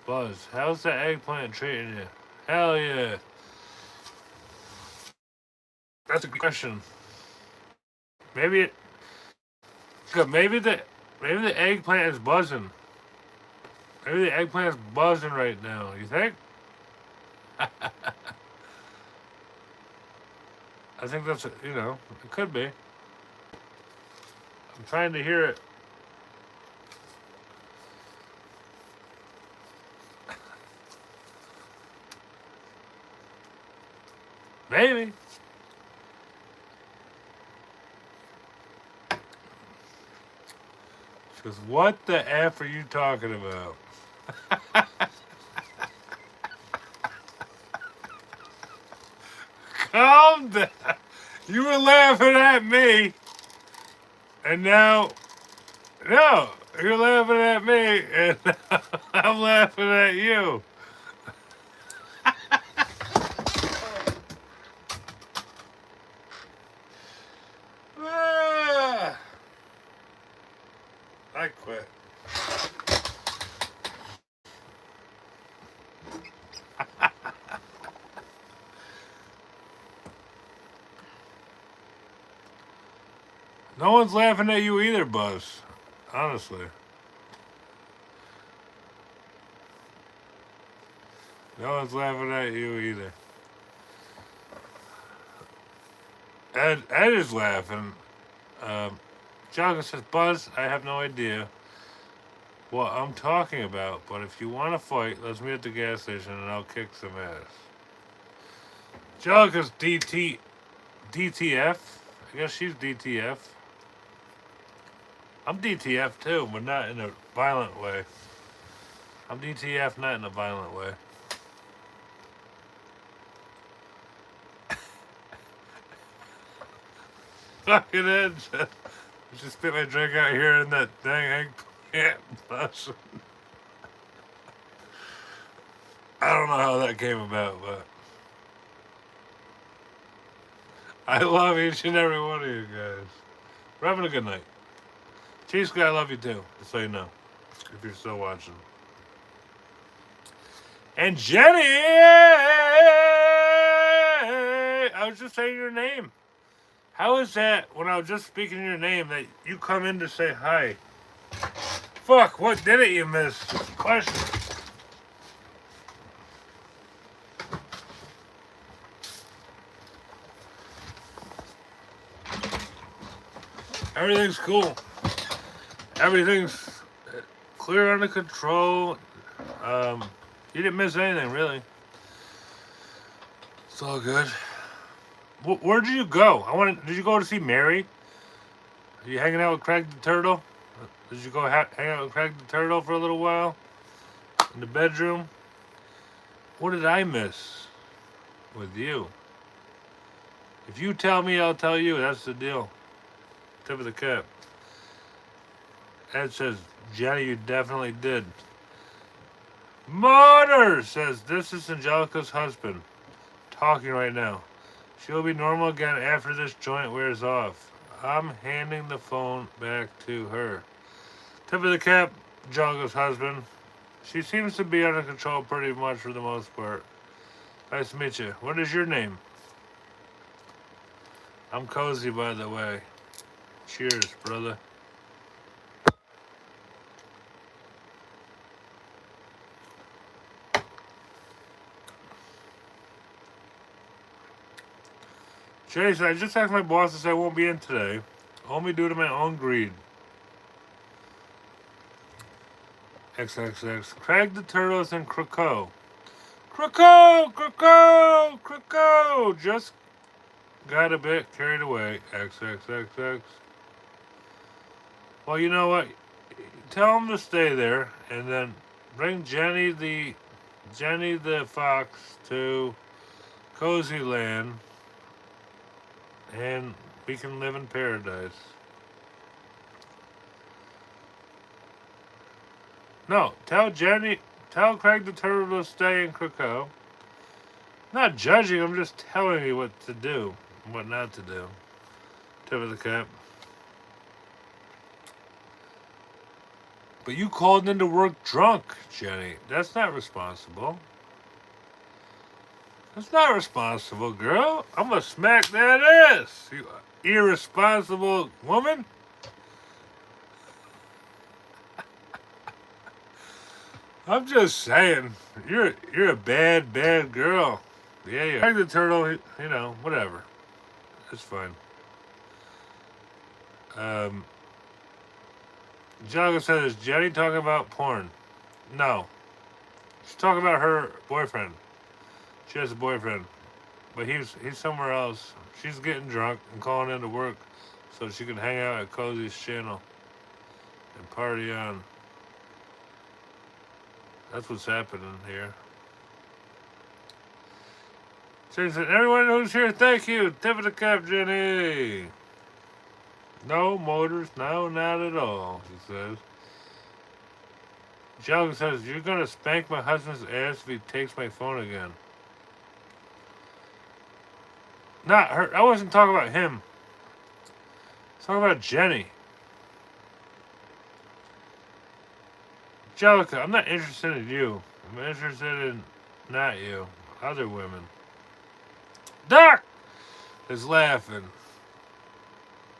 Buzz, how's the eggplant treating you? Hell yeah. That's a good question. Maybe it. Maybe the eggplant is buzzing. Maybe the eggplant is buzzing right now. You think? I think that's it could be. I'm trying to hear it. Maybe. She goes, what the F are you talking about? Calm down. You were laughing at me. And now, no, you're laughing at me. And I'm laughing at you. I quit. No one's laughing at you either, Buzz. Honestly. No one's laughing at you either. Ed is laughing. Jogger says, Buzz, I have no idea what I'm talking about, but if you want to fight, let's meet at the gas station and I'll kick some ass. Jogger's DTF. I guess she's DTF. I'm DTF too, but not in a violent way. I'm DTF, not in a violent way. Fucking Ed. Just spit my drink out here in that dang eggplant bus. I don't know how that came about, but I love each and every one of you guys. We're having a good night. Cheese Guy, I love you too, just so you know, if you're still watching. And Jenny! I was just saying your name. How is that, when I was just speaking your name, that you come in to say hi? Fuck, what did it you miss? Question. Everything's cool. Everything's clear under control. You didn't miss anything, really. It's all good. Where did you go? Did you go to see Mary? Are you hanging out with Craig the Turtle? Did you go hang out with Craig the Turtle for a little while? In the bedroom? What did I miss with you? If you tell me, I'll tell you. That's the deal. Tip of the cap. Ed says, Jenny, you definitely did. Mother says, this is Angelica's husband. Talking right now. She'll be normal again after this joint wears off. I'm handing the phone back to her. Tip of the cap, Angelica's husband. She seems to be under control pretty much for the most part. Nice to meet you. What is your name? I'm Cozy, by the way. Cheers, brother. Jenny said, I just asked my boss to say I won't be in today. Only due to my own greed. XXX. Craig the Turtles and Krakow. Krakow! Krakow! Krakow! Just got a bit carried away. XXXX. Well, you know what? Tell him to stay there, and then bring Jenny the Fox to Cozy Land, and we can live in paradise. No, tell Craig the Turtle to stay in Krakow. Not judging, I'm just telling you what to do, and what not to do. Tip of the cap. But you called into work drunk, Jenny. That's not responsible. That's not responsible, girl. I'm gonna smack that ass, you irresponsible woman. I'm just saying, you're a bad girl. Yeah, you are. The turtle, you know, whatever. It's fine. Jogga said, is Jenny talking about porn? No. She's talking about her boyfriend. She has a boyfriend. But he's somewhere else. She's getting drunk and calling into work so she can hang out at Kozies' channel and party on. That's what's happening here. She said, everyone who's here, thank you. Tip of the cap, Jenny. No motors, no, not at all, she says. Jogga says, you're going to spank my husband's ass if he takes my phone again. Not her. I wasn't talking about him. I was talking about Jenny. Jellica, I'm not interested in you. I'm interested in not you. Other women. Doc is laughing.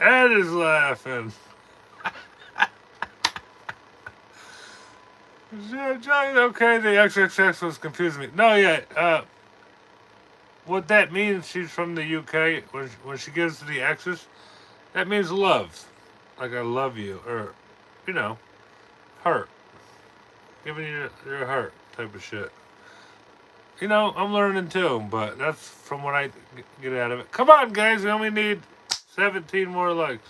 Ed is laughing. Okay, the XXX was confusing me. No, yeah. What that means, she's from the UK. When she gives to the X's, that means love. Like I love you, or you know, heart. Giving you your heart type of shit. You know, I'm learning too, but that's from what I get out of it. Come on, guys, we only need 17 more likes.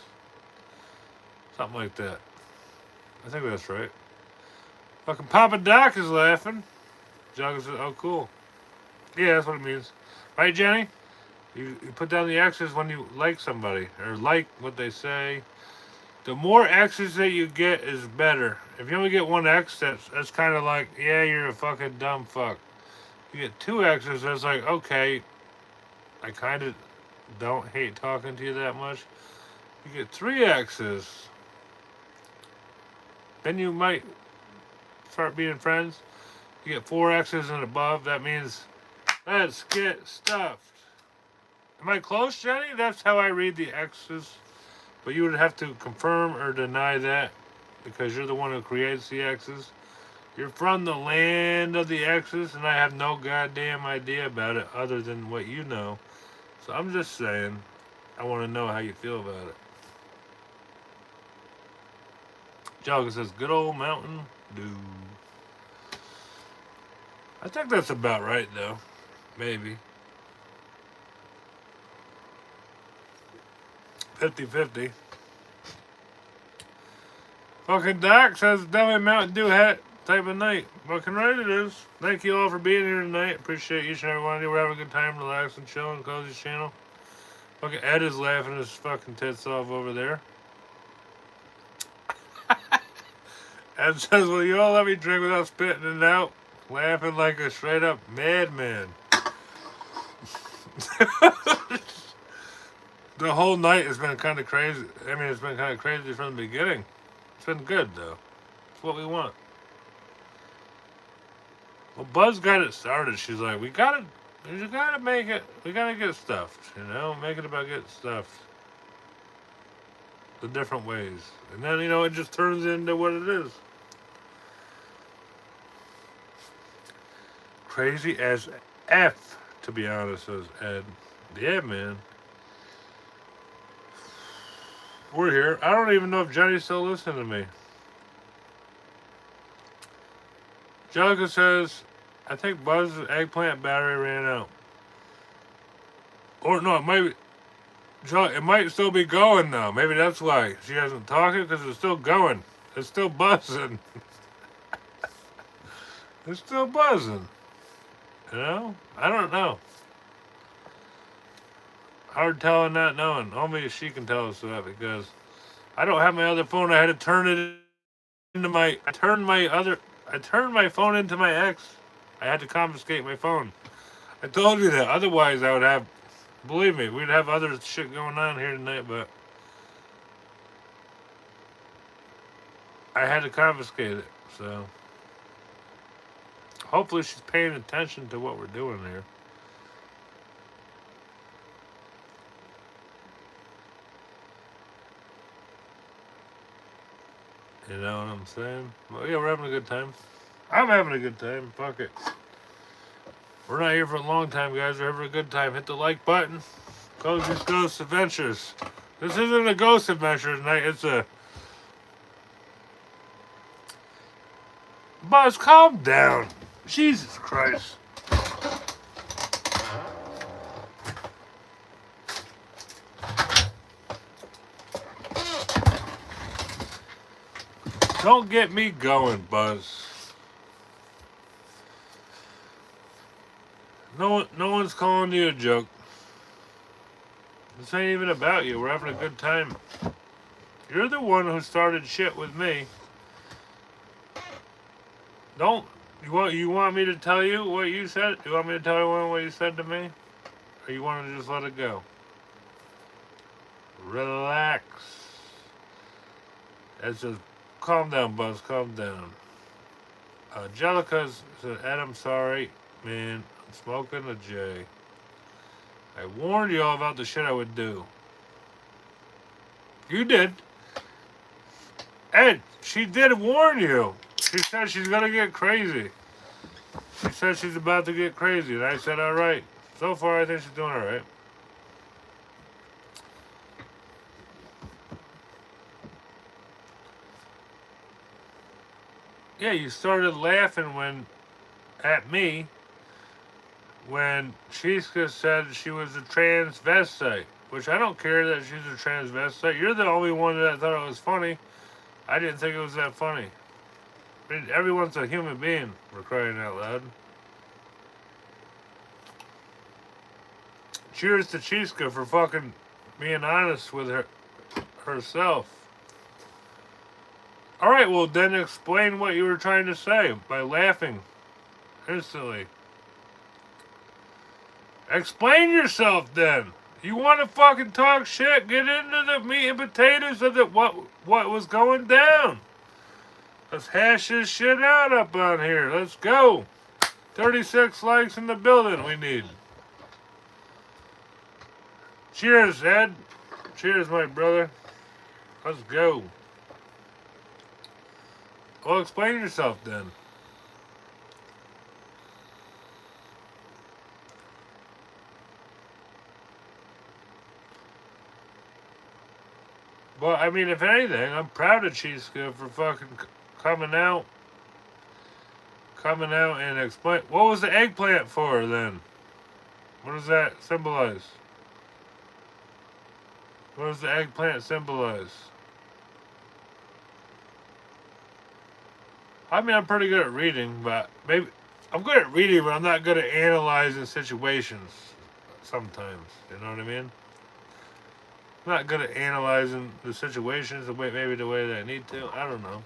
Something like that. I think that's right. Fucking Papa Doc is laughing. Jogga says, oh, cool. Yeah, that's what it means. Right, Jenny? You put down the X's when you like somebody, or like what they say. The more X's that you get is better. If you only get one X, that's kind of like, yeah, you're a fucking dumb fuck. You get two X's, that's like, okay, I kind of don't hate talking to you that much. You get three X's, then you might start being friends. You get four X's and above, that means let's get stuffed. Am I close, Jenny? That's how I read the X's. But you would have to confirm or deny that because you're the one who creates the X's. You're from the land of the X's, and I have no goddamn idea about it other than what you know. So I'm just saying, I want to know how you feel about it. Jogga says, good old Mountain Dew. I think that's about right, though. Maybe. 50-50. Fucking Doc says definitely Mountain Dew hat type of night. Fucking right it is. Thank you all for being here tonight. Appreciate each and every one of you. We're having a good time, relaxing, chilling, Cozy's channel. Fucking Ed is laughing his fucking tits off over there. Ed says, will you all let me drink without spitting it out? Laughing like a straight up madman. The whole night has been kind of crazy. I mean, it's been kind of crazy from the beginning. It's been good, though. It's what we want. Well, Buzz got it started. She's like, we gotta make it, we gotta get stuffed, you know? Make it about getting stuffed. The different ways. And then, you know, it just turns into what it is. Crazy as F, to be honest, says Ed. Yeah, man. We're here. I don't even know if Jenny's still listening to me. Jellica says, I think Buzz's eggplant battery ran out. Or no, it might still be going now. Maybe that's why she hasn't talked it, because it's still going. It's still buzzing. It's still buzzing. You know? I don't know. Hard telling, not knowing. Only she can tell us that, because I don't have my other phone. I had to turn it into my. I turned my phone into my ex. I had to confiscate my phone. I told you that. Otherwise, I would have. Believe me, we'd have other shit going on here tonight, but I had to confiscate it. So hopefully, she's paying attention to what we're doing here. You know what I'm saying? Well, yeah, we're having a good time. I'm having a good time. Fuck it. We're not here for a long time, guys. We're having a good time. Hit the like button. Kozies Ghost Adventures. This isn't a ghost adventure tonight. It's a... Buzz, calm down. Jesus Christ. Don't get me going, Buzz. No one's calling you a joke. This ain't even about you. We're having a good time. You're the one who started shit with me. Don't you want me to tell you what you said? You want me to tell you what you said to me? Or you want to just let it go? Relax. It's just calm down, Buzz. Calm down. Jellica said, Ed, I'm sorry. Man, I'm smoking a J. I warned you all about the shit I would do. You did. Ed, she did warn you. She said she's gonna get crazy. She said she's about to get crazy, and I said, all right. So far, I think she's doing all right. Yeah, you started laughing at me when Chiska said she was a transvestite, which I don't care that she's a transvestite. You're the only one that thought it was funny. I didn't think it was that funny. I mean, everyone's a human being, for crying out loud. Cheers to Chiska for fucking being honest with herself. Alright, well then explain what you were trying to say by laughing instantly. Explain yourself then. You want to fucking talk shit? Get into the meat and potatoes of what was going down. Let's hash this shit out up on here. Let's go. 36 likes in the building we need. Cheers, Ed. Cheers, my brother. Let's go. Well, explain yourself then. Well, I mean, if anything, I'm proud of Chiska for fucking coming out and explain. What was the eggplant for then? What does that symbolize? What does the eggplant symbolize? I mean, I'm pretty good at reading, but maybe I'm good at reading, but I'm not good at analyzing situations sometimes. You know what I mean? I'm not good at analyzing the situations maybe the way that I need to. I don't know.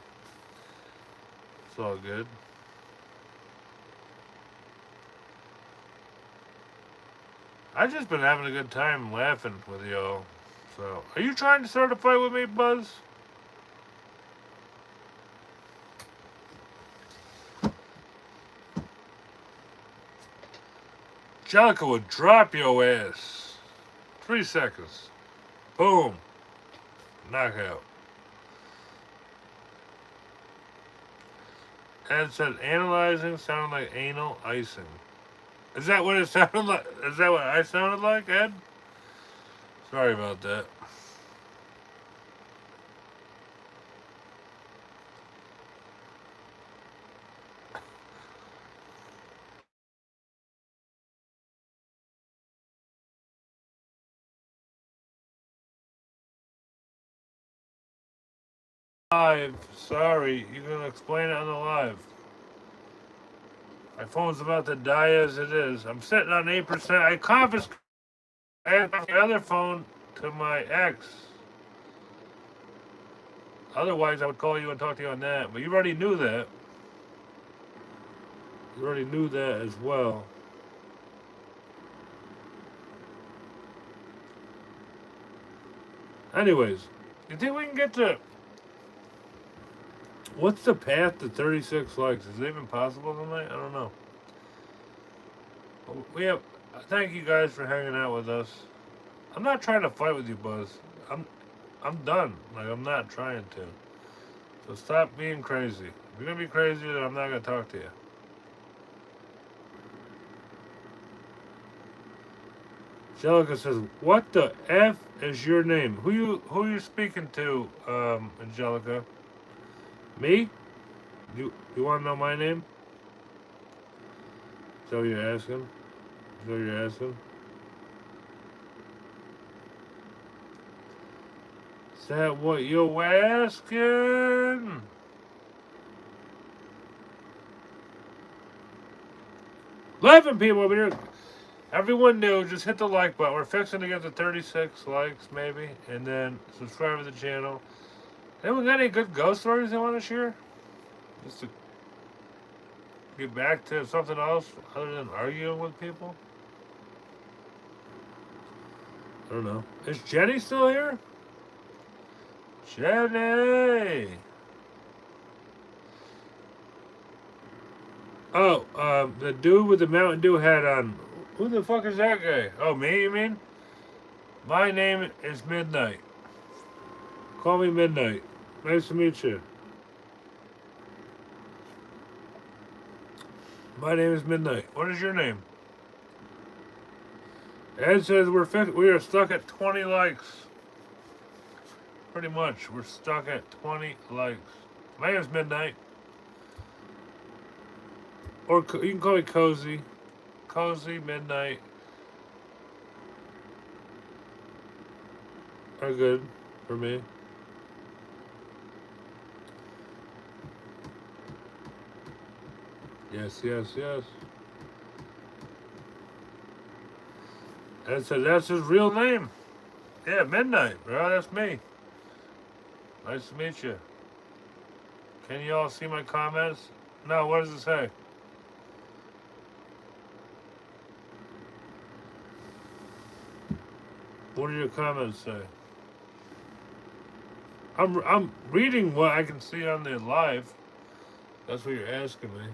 It's all good. I've just been having a good time laughing with y'all. So, are you trying to start a fight with me, Buzz? Jellica would drop your ass. 3 seconds. Boom. Knockout. Ed said analyzing sounded like anal icing. Is that what it sounded like? Is that what I sounded like, Ed? Sorry about that. live. Sorry, you can explain it on the live. My phone's about to die as it is. I'm sitting on 8%. I confiscated my other phone to my ex. Otherwise, I would call you and talk to you on that. But you already knew that. You already knew that as well. Anyways, you think we can get to... What's the path to 36 likes? Is it even possible tonight? I don't know. We have... Thank you guys for hanging out with us. I'm not trying to fight with you, Buzz. I'm done. Like, I'm not trying to. So stop being crazy. If you're going to be crazy, then I'm not going to talk to you. Angelica says, "What the F is your name? Who you speaking to, Angelica? Me? You want to know my name? Is that what you're asking? Is that what you're asking? Is that what you're asking? 11 people over here. Everyone new, just hit the like button. We're fixing to get to 36 likes, maybe, and then subscribe to the channel. Anyone got any good ghost stories they want to share? Just to get back to something else other than arguing with people? I don't know. Is Jenny still here? Jenny! Oh, the dude with the Mountain Dew hat on. Who the fuck is that guy? Oh, me, you mean? My name is Midnight. Call me Midnight. Nice to meet you. My name is Midnight. What is your name? Ed says we are stuck at 20 likes. Pretty much, we're stuck at 20 likes. My name is Midnight. Or you can call me Cozy. Cozy, Midnight. Are good for me. Yes, yes, yes. Ed said that's his real name. Yeah, Midnight, bro. That's me. Nice to meet you. Can you all see my comments? No, what does it say? What do your comments say? I'm reading what I can see on the live. That's what you're asking me.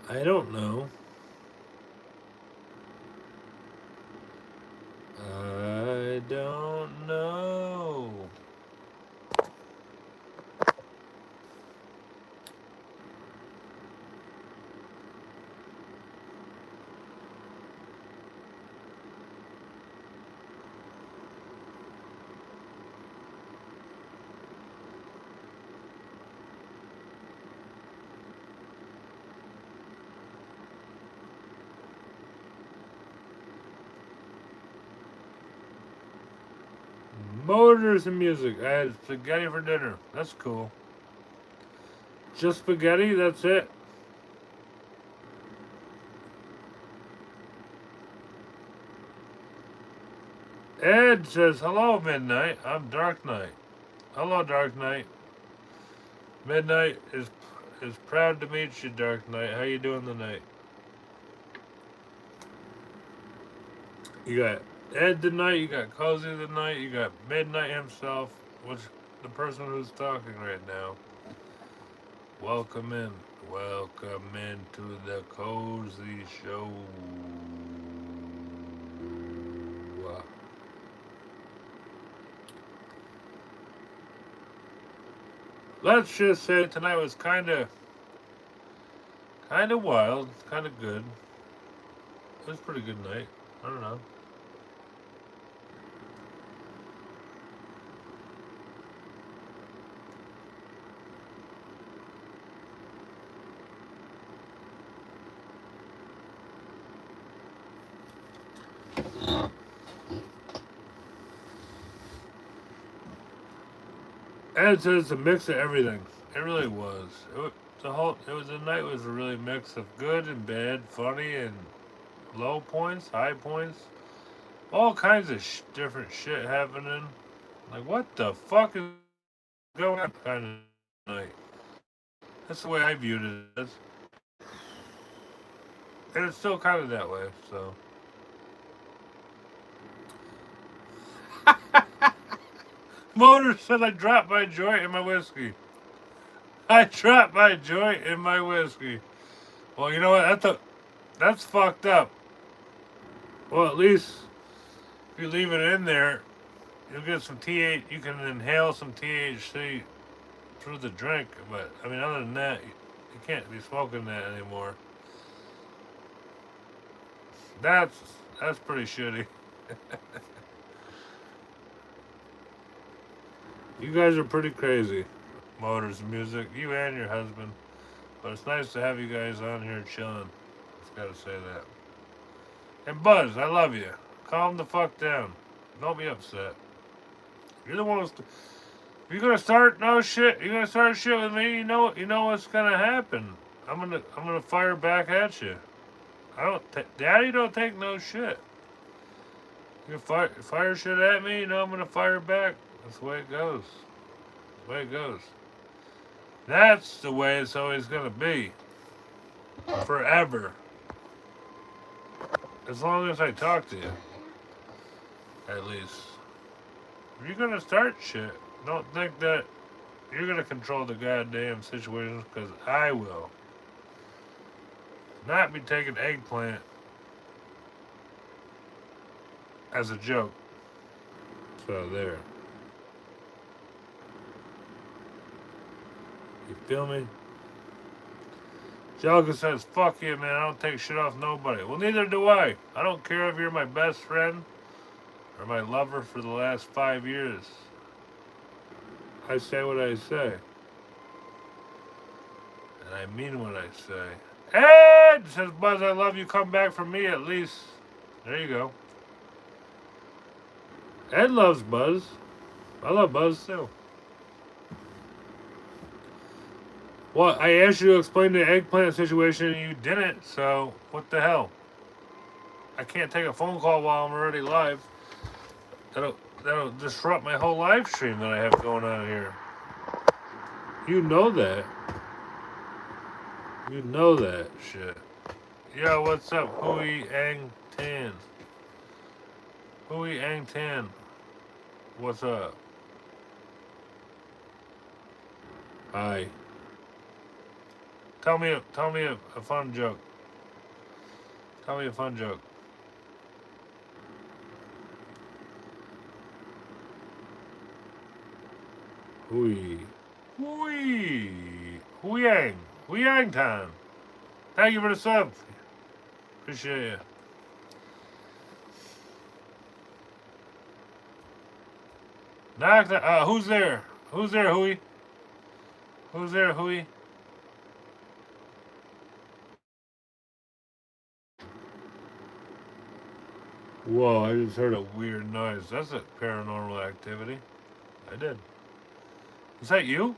I don't know. I don't know. Motors and music. I had spaghetti for dinner. That's cool. Just spaghetti? That's it? Ed says, hello, Midnight. I'm Dark Knight. Hello, Dark Knight. Midnight is proud to meet you, Dark Knight. How you doing tonight? You got Ed tonight, you got Cozy tonight, you got Midnight himself, which the person who's talking right now. Welcome in. Welcome into the Cozy Show. Let's just say tonight was kind of wild, kind of good. It was a pretty good night. I don't know. Ed says it's a mix of everything. It really was. The night was a really mix of good and bad, funny and low points, high points, all kinds of different shit happening. Like what the fuck is going on kind of night? That's the way I viewed it as. And it's still kind of that way, so. Motor said I dropped my joint in my whiskey. I dropped my joint in my whiskey. Well, you know what? That's fucked up. Well, at least if you leave it in there, you'll get some TH. You can inhale some THC through the drink. But I mean, other than that, you can't be smoking that anymore. That's that's pretty shitty. You guys are pretty crazy. Motors, music, you and your husband. But it's nice to have you guys on here chilling. Just gotta say that. And Buzz, I love you. Calm the fuck down. Don't be upset. You're the one who's. If you're gonna start no shit, you're gonna start shit with me. You know what's gonna happen. I'm gonna fire back at you. Daddy don't take no shit. You fire shit at me, you know I'm gonna fire back. That's the way it goes. That's the way it goes. That's the way it's always gonna be. Forever. As long as I talk to you. At least. If you're gonna start shit, don't think that you're gonna control the goddamn situation, because I will. Not be taking eggplant as a joke. So there. You feel me? Jellica says, fuck you, man. I don't take shit off nobody. Well, neither do I. I don't care if you're my best friend or my lover for the last 5 years. I say what I say. And I mean what I say. Ed says, Buzz, I love you. Come back for me at least. There you go. Ed loves Buzz. I love Buzz too. Well, I asked you to explain the eggplant situation and you didn't, so what the hell? I can't take a phone call while I'm already live. That'll disrupt my whole live stream that I have going on here. You know that. You know that shit. Yo, what's up? Hui Ang Tan. Hui Ang Tan. What's up? Hi. Tell me a fun joke. Tell me a fun joke. Hui. Hui. Huyang. Huyang time. Thank you for the sub. Appreciate you. Who's there? Who's there, Hui? Who's there, Hui? Whoa, I just heard a weird noise. That's a paranormal activity. I did. Is that you?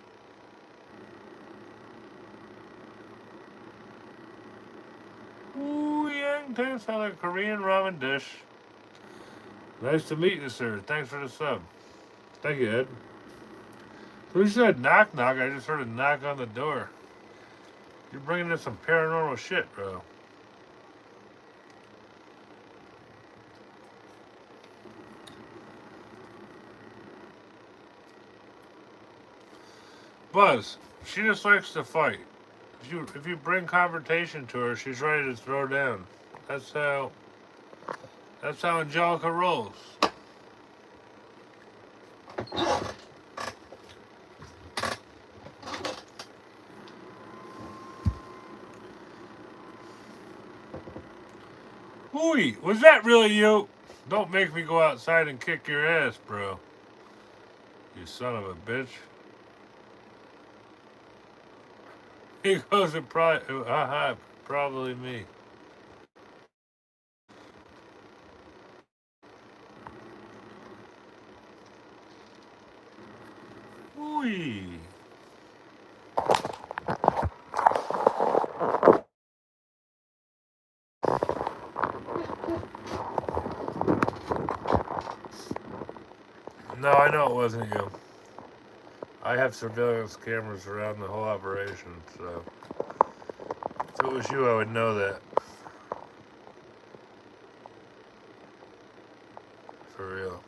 Ooh, Yang tastes like a Korean ramen dish. Nice to meet you, sir. Thanks for the sub. Thank you, Ed. Who said knock knock? I just heard a knock on the door. You're bringing in some paranormal shit, bro. Buzz, she just likes to fight. If you bring confrontation to her, she's ready to throw down. That's how Angelica rolls. Ooh, was that really you? Don't make me go outside and kick your ass, bro. You son of a bitch. He goes and probably me. Whee! No, I know it wasn't you. I have surveillance cameras around the whole operation, so if it was you, I would know that. For real.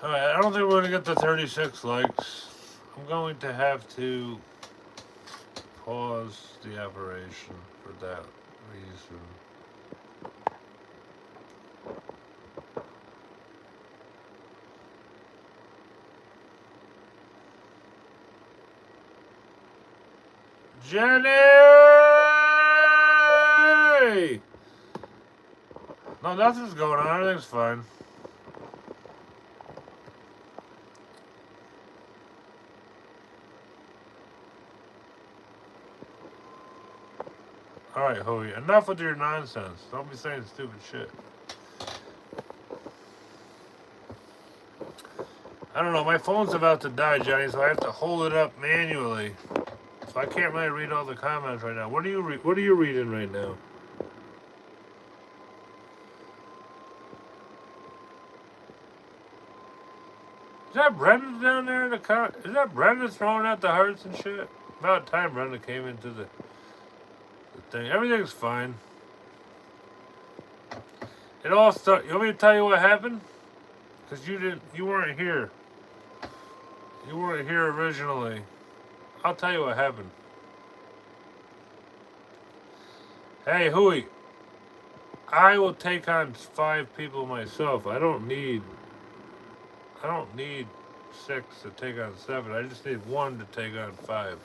Alright, I don't think we're going to get the 36 likes. I'm going to have to pause the operation for that reason. Jenny! No, nothing's going on. Everything's fine. Alright, Hoey, enough with your nonsense. Don't be saying stupid shit. I don't know, my phone's about to die, Johnny, so I have to hold it up manually. So I can't really read all the comments right now. What are you reading right now? Is that Brenda down there in the car? Is that Brenda throwing out the hearts and shit? About time Brenda came into the thing. Everything's fine. It all started. You want me to tell you what happened? Because you weren't here. You weren't here originally. I'll tell you what happened. Hey, Huey. I will take on 5 people myself. I don't need 6 to take on 7. I just need 1 to take on 5.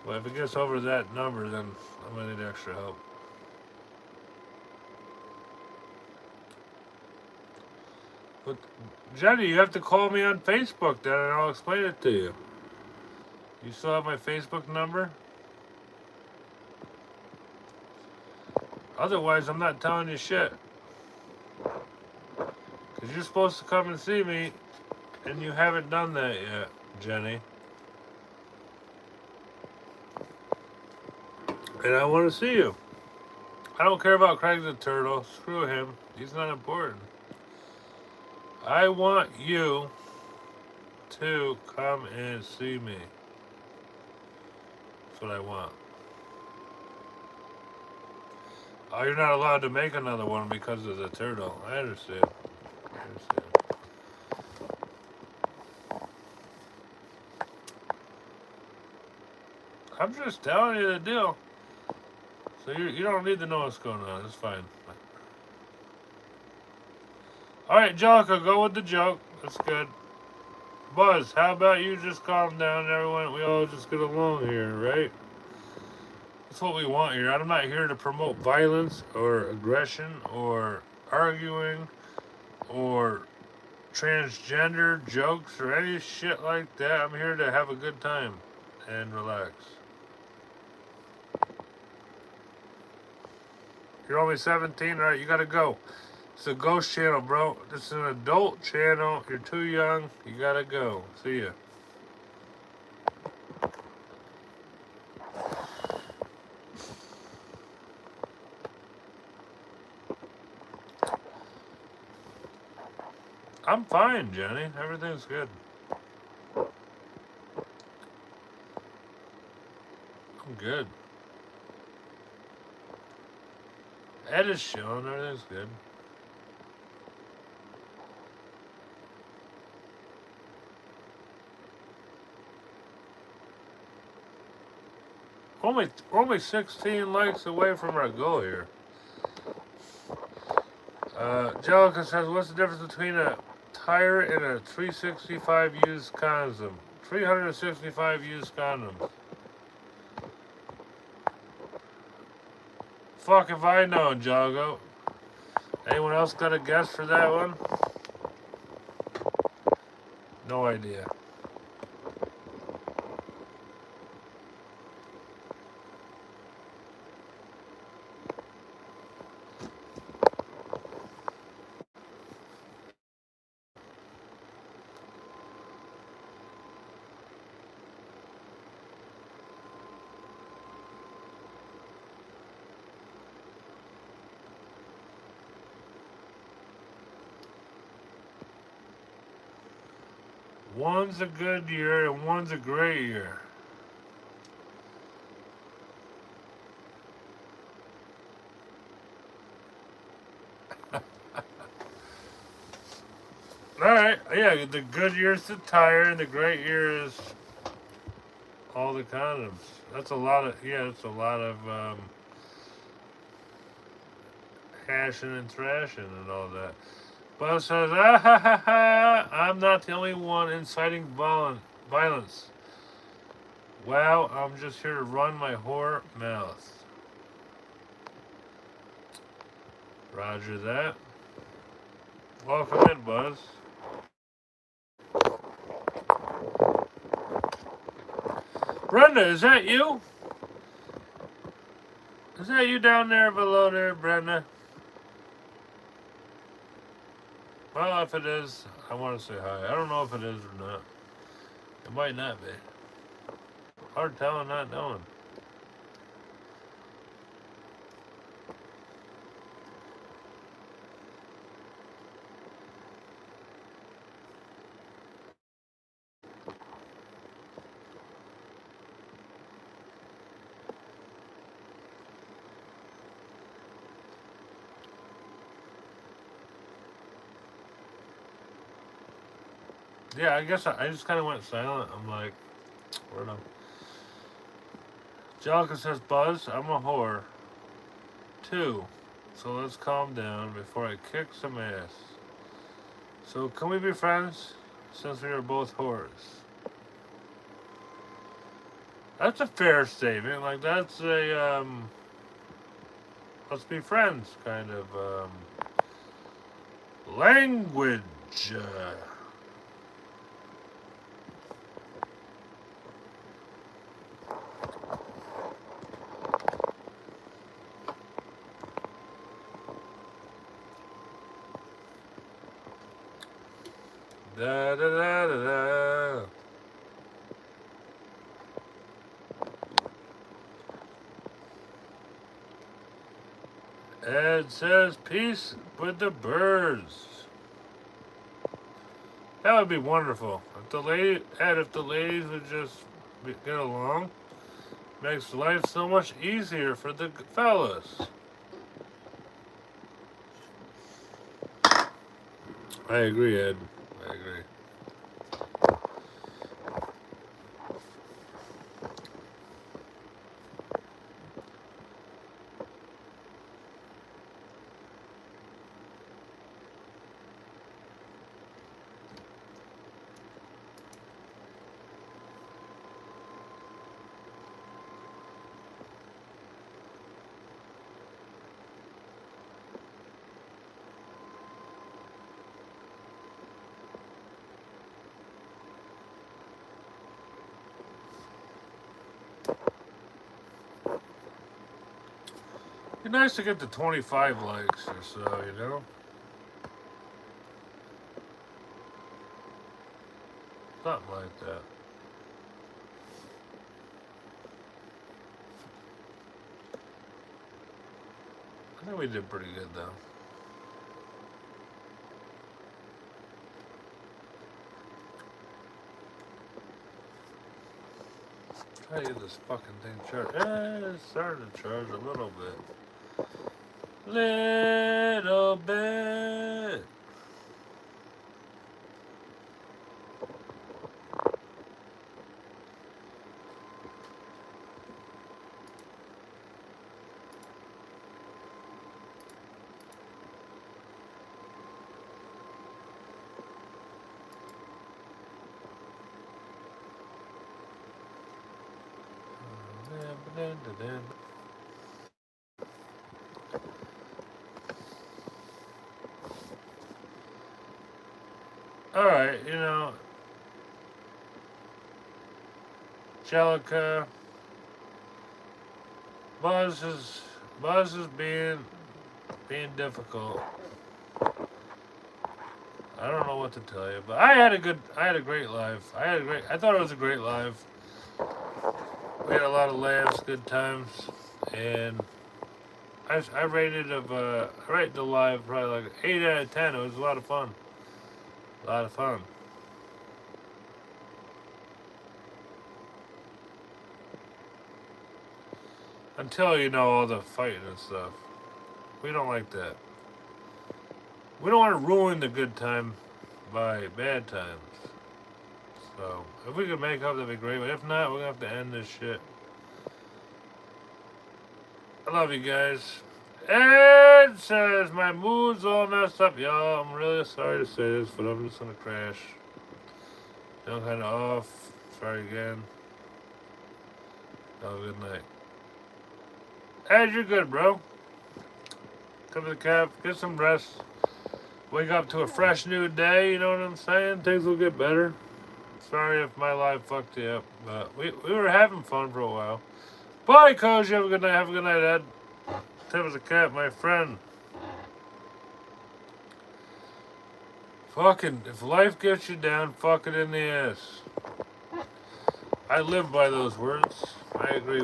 Well, if it gets over that number, then I'm gonna need extra help. But Jenny, you have to call me on Facebook then, and I'll explain it to you. You still have my Facebook number? Otherwise, I'm not telling you shit. Because you're supposed to come and see me, and you haven't done that yet, Jenny. And I want to see you. I don't care about Craig the Turtle. Screw him. He's not important. I want you to come and see me. That's what I want. Oh, you're not allowed to make another one because of the turtle. I understand. I'm just telling you the deal. So you don't need to know what's going on. It's fine. Alright, Jellica, go with the joke. That's good. Buzz, how about you just calm down, everyone? We all just get along here, right? That's what we want here. I'm not here to promote violence or aggression or arguing or transgender jokes or any shit like that. I'm here to have a good time and relax. You're only 17, right? You gotta go. It's a ghost channel, bro. This is an adult channel. You're too young. You gotta go. See ya. I'm fine, Jenny. Everything's good. I'm good. Ed is chilling. Everything's good. Only 16 likes away from our goal here. Jellica says, what's the difference between a tire and a 365 used condom? 365 used condoms. Fuck if I know, Jago. Anyone else got a guess for that one? No idea. One's a good year and one's a great year. Alright, yeah, the good year's the tire and the great year is all the condoms. That's a lot of, yeah, that's a lot of hashing and thrashing and all that. Buzz says, ah ha ha ha, I'm not the only one inciting violence. Well, I'm just here to run my whore mouth. Roger that. Welcome in, Buzz. Brenda, is that you? Is that you down there below there, Brenda? Well, if it is, I want to say hi. I don't know if it is or not. It might not be. Hard telling, not knowing. Yeah, I guess I just kind of went silent. I'm like, where'd I? Jellica says, Buzz, I'm a whore. Too. So let's calm down before I kick some ass. So can we be friends? Since we are both whores. That's a fair statement. Like, that's a, let's be friends kind of, language. Da da da da da. Ed says peace with the birds. That would be wonderful. If the ladies would just get along, makes life so much easier for the fellas. I agree, Ed. I agree. It'd be nice to get to 25 likes or so, you know? Something like that. I think we did pretty good, though. Try to get this fucking thing charged. It's starting to charge a little bit. Little bit. Alright, you know, Jellica, Buzz is being difficult. I don't know what to tell you, but I had a great life. I thought it was a great life. We had a lot of laughs, good times, and I rated the live probably like 8 out of 10. It was a lot of fun. A lot of fun. Until you know all the fighting and stuff. We don't like that. We don't want to ruin the good time by bad times. So, if we could make up, that'd be great. But if not, we're going to have to end this shit. I love you guys. Ed says, my mood's all messed up, y'all. I'm really sorry to say this, but I'm just going to crash. I'm kind of off. Sorry again. Have a good night. Ed, you're good, bro. Come to the cab. Get some rest. Wake up to a fresh new day, you know what I'm saying? Things will get better. Sorry if my life fucked you up, but we were having fun for a while. Bye, Coach. Have a good night. Have a good night, Ed. Tip as a cat, my friend. Fucking, if life gets you down, fuck it in the ass. I live by those words. I agree.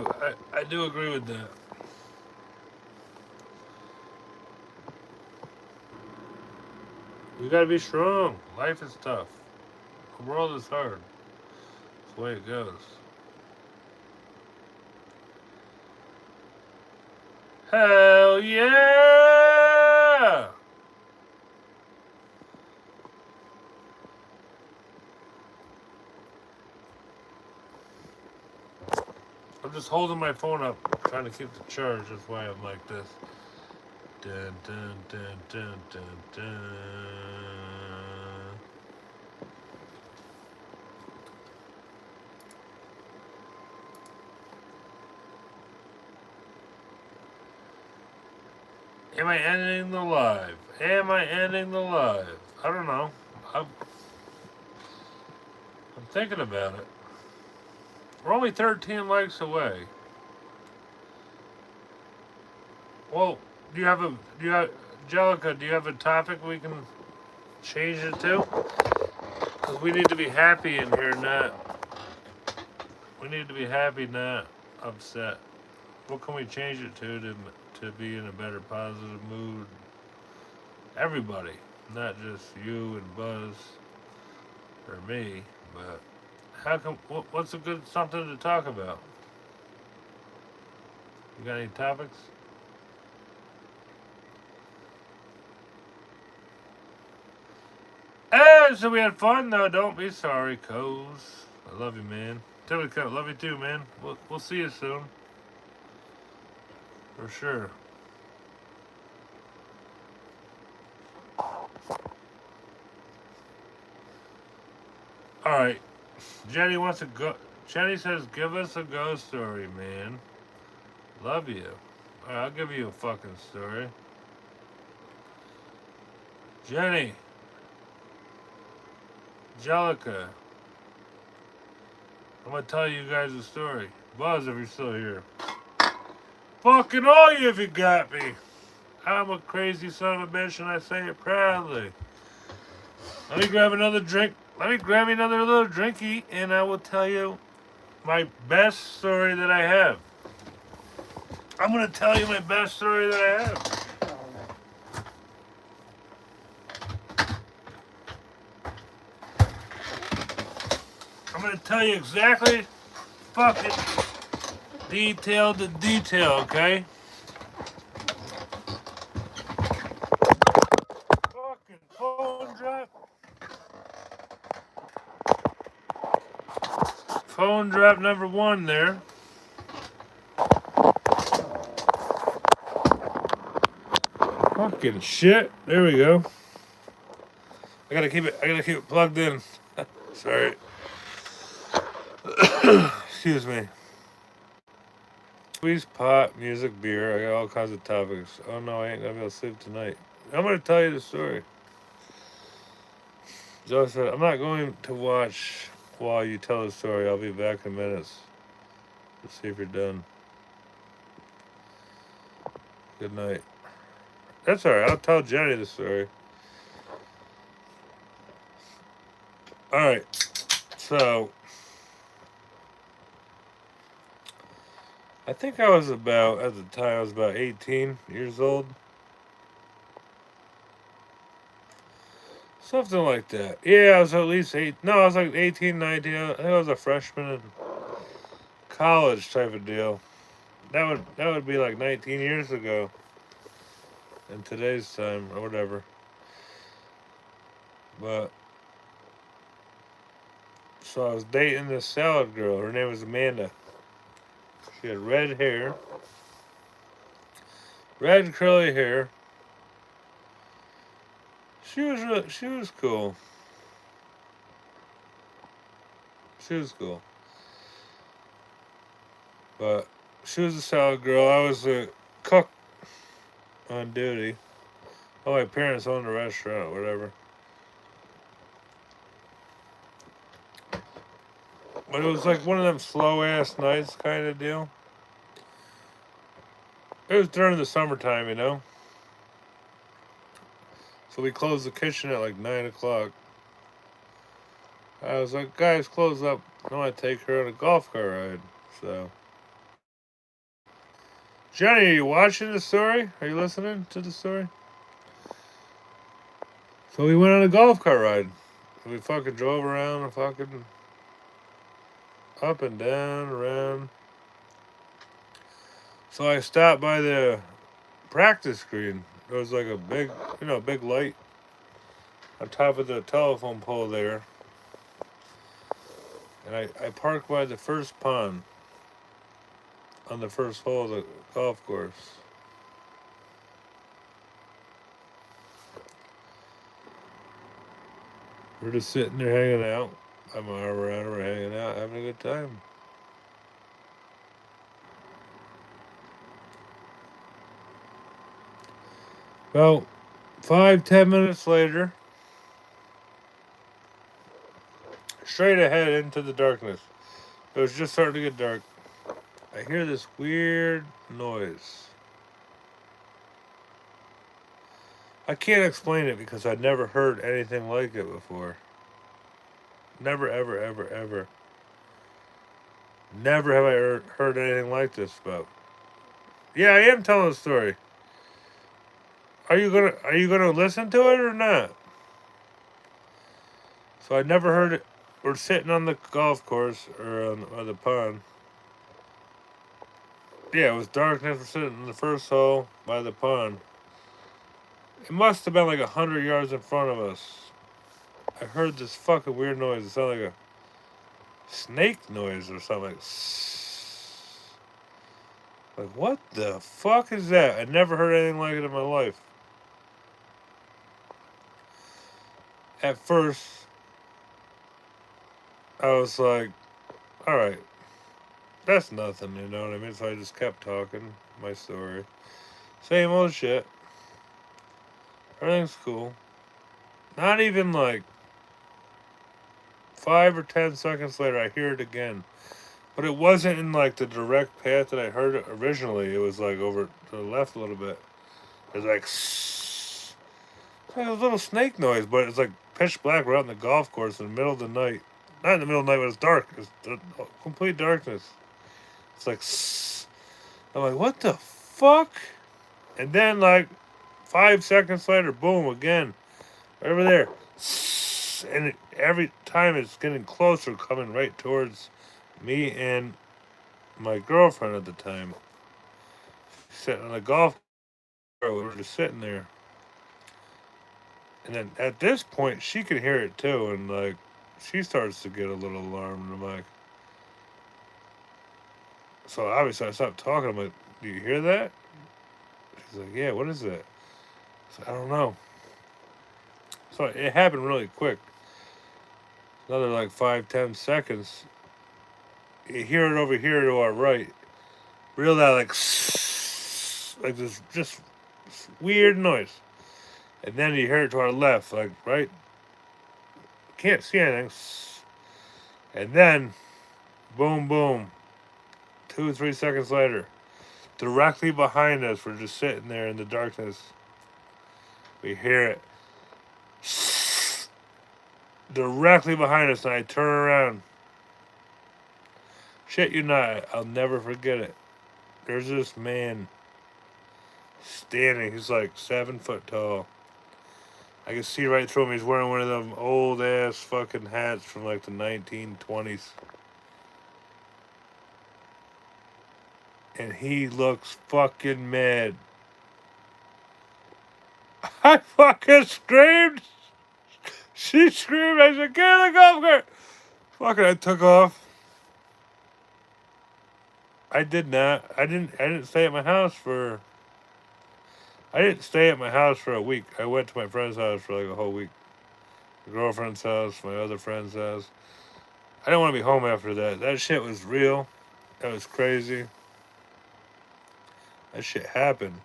I do agree with that. You gotta be strong. Life is tough. The world is hard. That's the way it goes. Hell yeah! I'm just holding my phone up, trying to keep the charge. That's why I'm like this. Dun, dun, dun, dun, dun, dun. Am I ending the live? Am I ending the live? I don't know. I'm thinking about it. We're only 13 likes away. Well, Jellica, do you have a topic we can change it to? Because we need to be happy in here, we need to be happy, not upset. What can we change it to be in a better positive mood? Everybody, not just you and Buzz or me, but how come? What's a good something to talk about? You got any topics? And so we had fun though. Don't be sorry, Koz. I love you, man. Tell me, love you too, man. We'll see you soon. For sure. Alright. Jenny wants to go. Jenny says, give us a ghost story, man. Love you. Alright, I'll give you a fucking story. Jenny. Jellica. I'm gonna tell you guys a story. Buzz, if you're still here. Fucking all you if you got me. I'm a crazy son of a bitch and I say it proudly. Let me grab another drink. Let me grab me another little drinky and I will tell you my best story that I have. I'm going to tell you my best story that I have. I'm going to tell you exactly fucking detail to detail, okay? Fucking phone drop. Phone drop number one there. Fucking shit. There we go. I gotta keep it plugged in. Sorry. Excuse me. Squeeze, pot, music, beer. I got all kinds of topics. Oh no, I ain't gonna be able to sleep tonight. I'm gonna tell you the story. Joe said, I'm not going to watch while you tell the story. I'll be back in minutes. Let's see if you're done. Good night. That's alright. I'll tell Jenny the story. Alright. So, I think I was about, at the time, I was about 18 years old. Something like that. Yeah, I was at least 8. No, I was like 18, 19. I think I was a freshman in college type of deal. That would be like 19 years ago in today's time or whatever. But so I was dating this salad girl. Her name was Amanda. She had red curly hair. She was cool. She was cool. But she was a salad girl. I was a cook on duty. Oh, my parents owned a restaurant, whatever. But it was like one of them slow ass nights kind of deal. It was during the summertime, you know. So we closed the kitchen at like 9 o'clock. I was like, guys, close up. I want to take her on a golf cart ride. So, Johnny, are you watching the story? Are you listening to the story? So we went on a golf cart ride. We fucking drove around and fucking up and down, around. So I stopped by the practice screen. There was like a big light on top of the telephone pole there. And I parked by the first pond on the first hole of the golf course. We're just sitting there hanging out. I'm around, we're hanging out, having a good time. About 5-10 minutes later, straight ahead into the darkness. It was just starting to get dark. I hear this weird noise. I can't explain it because I'd never heard anything like it before. Never, ever, ever, ever. Never have I heard anything like this about. Yeah, I am telling a story. Are you gonna listen to it or not? So I never heard it. We're sitting on the golf course or on the pond. Yeah, it was darkness. We're sitting in the first hole by the pond. It must have been like 100 yards in front of us. I heard this fucking weird noise. It sounded like a snake noise or something. Like, what the fuck is that? I never heard anything like it in my life. At first, I was like, alright, that's nothing, you know what I mean? So I just kept talking my story. Same old shit. Everything's cool. Not even like 5 or 10 seconds later, I hear it again. But it wasn't in like the direct path that I heard it originally. It was like over to the left a little bit. It was like, it's like a little snake noise, but it's like pitch black. We're out in the golf course in the middle of the night. Not in the middle of the night, but it's dark. It's complete darkness. It's like, I'm like, what the fuck? And then like 5 seconds later, boom, again. Right over there. And every time it's getting closer, coming right towards me and my girlfriend at the time. Sitting on the golf cart, we were just sitting there. And then at this point, she could hear it too, and like, she starts to get a little alarmed. And I'm like, so obviously I stopped talking. I'm like, do you hear that? She's like, yeah, what is that? I don't know. So it happened really quick. Another like 5-10 seconds. You hear it over here to our right. Real loud, like this just weird noise. And then you hear it to our left, like right. Can't see anything. And then, boom, boom. 2-3 seconds later, directly behind us, we're just sitting there in the darkness. We hear it directly behind us, and I turn around. Shit you not, I'll never forget it. There's this man standing. He's like 7 foot tall. I can see right through him. He's wearing one of them old ass fucking hats from like the 1920s. And he looks fucking mad. I fucking screamed. She screamed. I said, get in the golf cart. Fucking, I took off. I did not. I didn't stay at my house for. I didn't stay at my house for a week. I went to my friend's house for like a whole week. My girlfriend's house, my other friend's house. I didn't want to be home after that. That shit was real. That was crazy. That shit happened.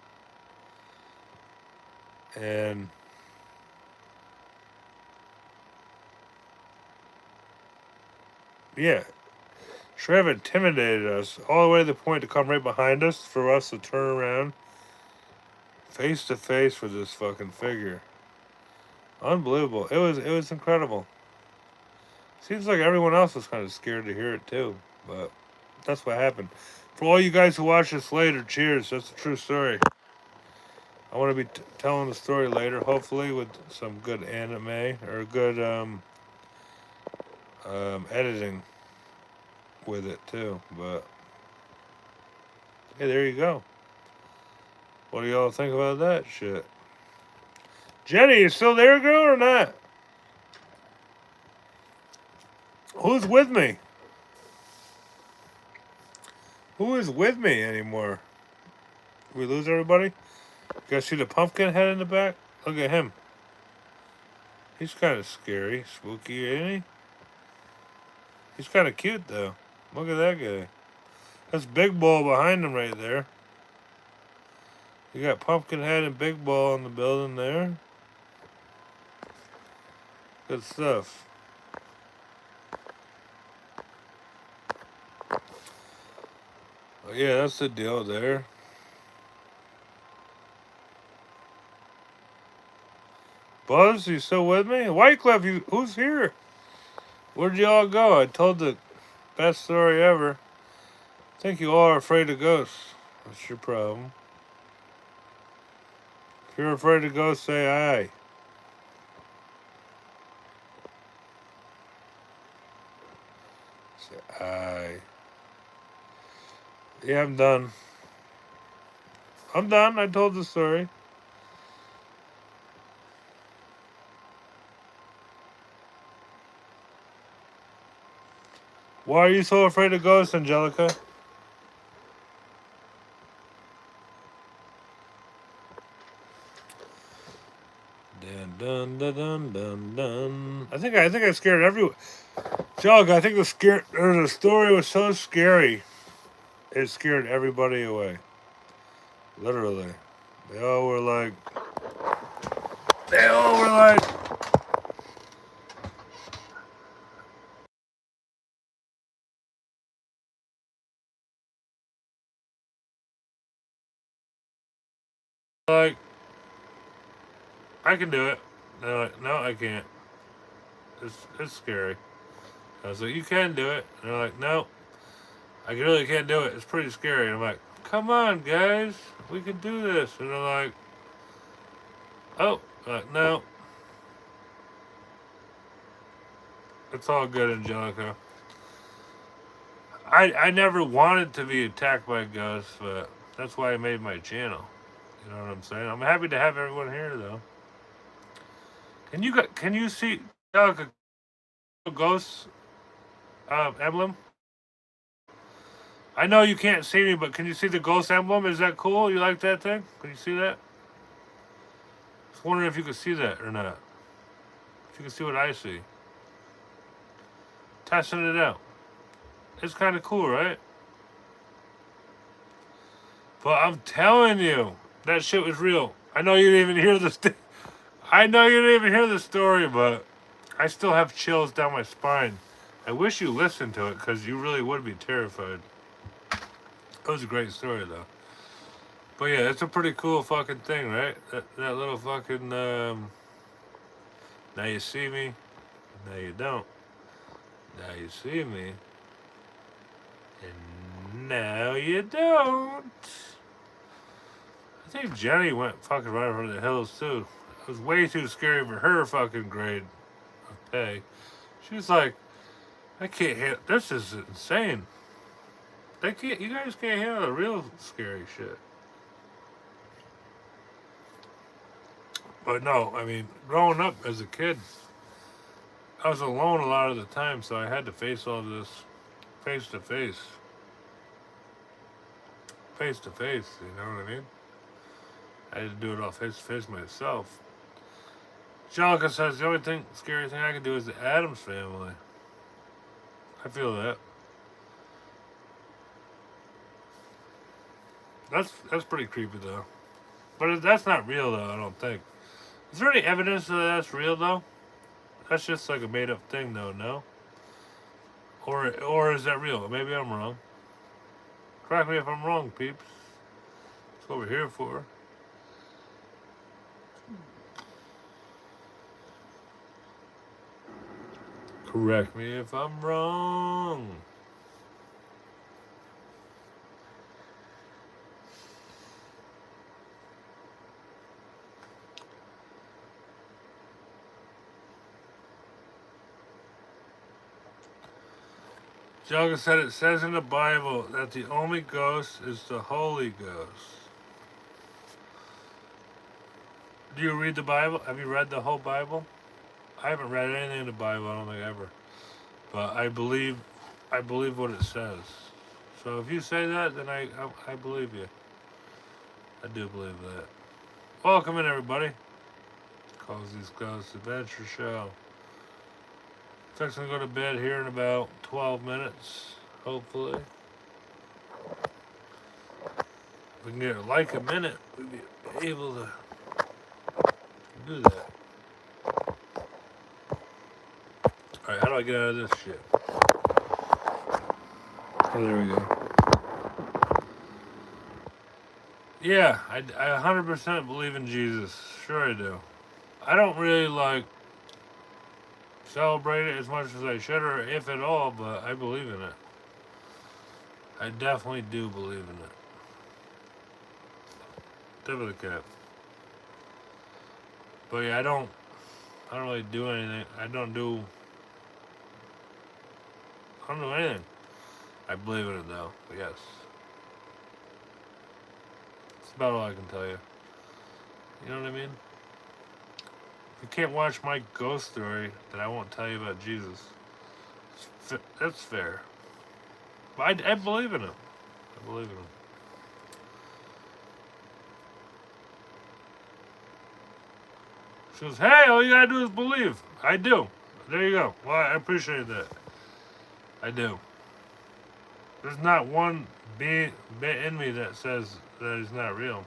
And yeah, Shrev intimidated us all the way to the point to come right behind us for us to turn around face to face with this fucking figure. Unbelievable. It was incredible. Seems like everyone else was kind of scared to hear it too, but that's what happened. For all you guys who watch this later, cheers. That's a true story. I want to be telling the story later, hopefully with some good anime or good editing with it too. But hey, there you go. What do y'all think about that shit? Jenny, you still there, girl, or not? Who's with me? Who is with me anymore? We lose everybody? You guys see the pumpkin head in the back? Look at him. He's kind of scary, spooky, ain't he? He's kind of cute, though. Look at that guy. That's Big Ball behind him right there. You got Pumpkinhead and Big Ball in the building there. Good stuff. Well, yeah, that's the deal there. Buzz, you still with me? Whitecliff, who's here? Where'd y'all go? I told the best story ever. I think you all are afraid of ghosts. That's your problem. If you're afraid of ghosts, say aye. Say aye. Yeah, I'm done. I'm done. I told the story. Why are you so afraid of ghosts, Angelica? Dun dun dun dun dun. I think I scared everyone. Jug, I think the story was so scary, it scared everybody away. Literally, they all were like, like, I can do it. They're like, no, I can't. It's scary. I was like, you can do it. And they're like, no, I really can't do it. It's pretty scary. And I'm like, come on, guys, we can do this. And they're like, oh, no. It's all good, Angelica. I never wanted to be attacked by ghosts, but that's why I made my channel. You know what I'm saying? I'm happy to have everyone here, though. Can you see Angelica ghost emblem? I know you can't see me, but can you see the ghost emblem? Is that cool? You like that thing? Can you see that? I was wondering if you could see that or not. If you can see what I see. Testing it out. It's kind of cool, right? But I'm telling you, that shit was real. I know you didn't even hear the. I know you didn't even hear the story, but I still have chills down my spine. I wish you listened to it, because you really would be terrified. It was a great story, though. But yeah, it's a pretty cool fucking thing, right? That little fucking. Now you see me, now you don't. Now you see me, and now you don't. I think Jenny went fucking right over the hills too. It was way too scary for her fucking grade of pay. She was like, I can't hit. This is insane. They can't. You guys can't handle the real scary shit. But no, I mean, growing up as a kid, I was alone a lot of the time, so I had to face all this face to face. Face to face, you know what I mean? I had to do it all face to face myself. Jalika says the only scary thing I can do is the Addams family. I feel that. That's pretty creepy though. But that's not real though, I don't think. Is there any evidence that that's real though? That's just like a made up thing though, no? Or is that real? Maybe I'm wrong. Correct me if I'm wrong, peeps. That's what we're here for. Correct me if I'm wrong. Jogga said it says in the Bible that the only ghost is the Holy Ghost. Do you read the Bible? Have you read the whole Bible? I haven't read anything in the Bible, I don't think ever. But I believe what it says. So if you say that, then I believe you. I do believe that. Welcome in, everybody. Kozies Ghost Adventures show. Fixing to go to bed here in about 12 minutes, hopefully. If we can get like a minute, we'll be able to do that. Alright, how do I get out of this shit? Oh, there we go. Yeah, I 100% believe in Jesus. Sure I do. I don't really celebrate it as much as I should, or if at all, but I believe in it. I definitely do believe in it. Tip of the cap. But yeah, I don't really do anything. I don't do anything. I believe in it though, yes. That's about all I can tell you. You know what I mean? If you can't watch my ghost story, then I won't tell you about Jesus. That's fair. But I believe in him. I believe in him. She goes, hey, all you gotta do is believe. I do. There you go. Well, I appreciate that. I do. There's not one bit in me that says that he's not real.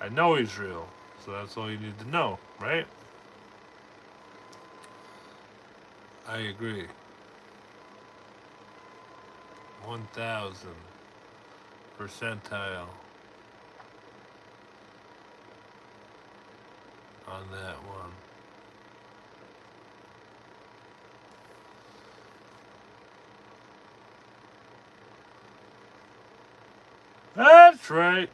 I know he's real. So that's all you need to know, right? I agree. 1,000 percentile on that one. That's right.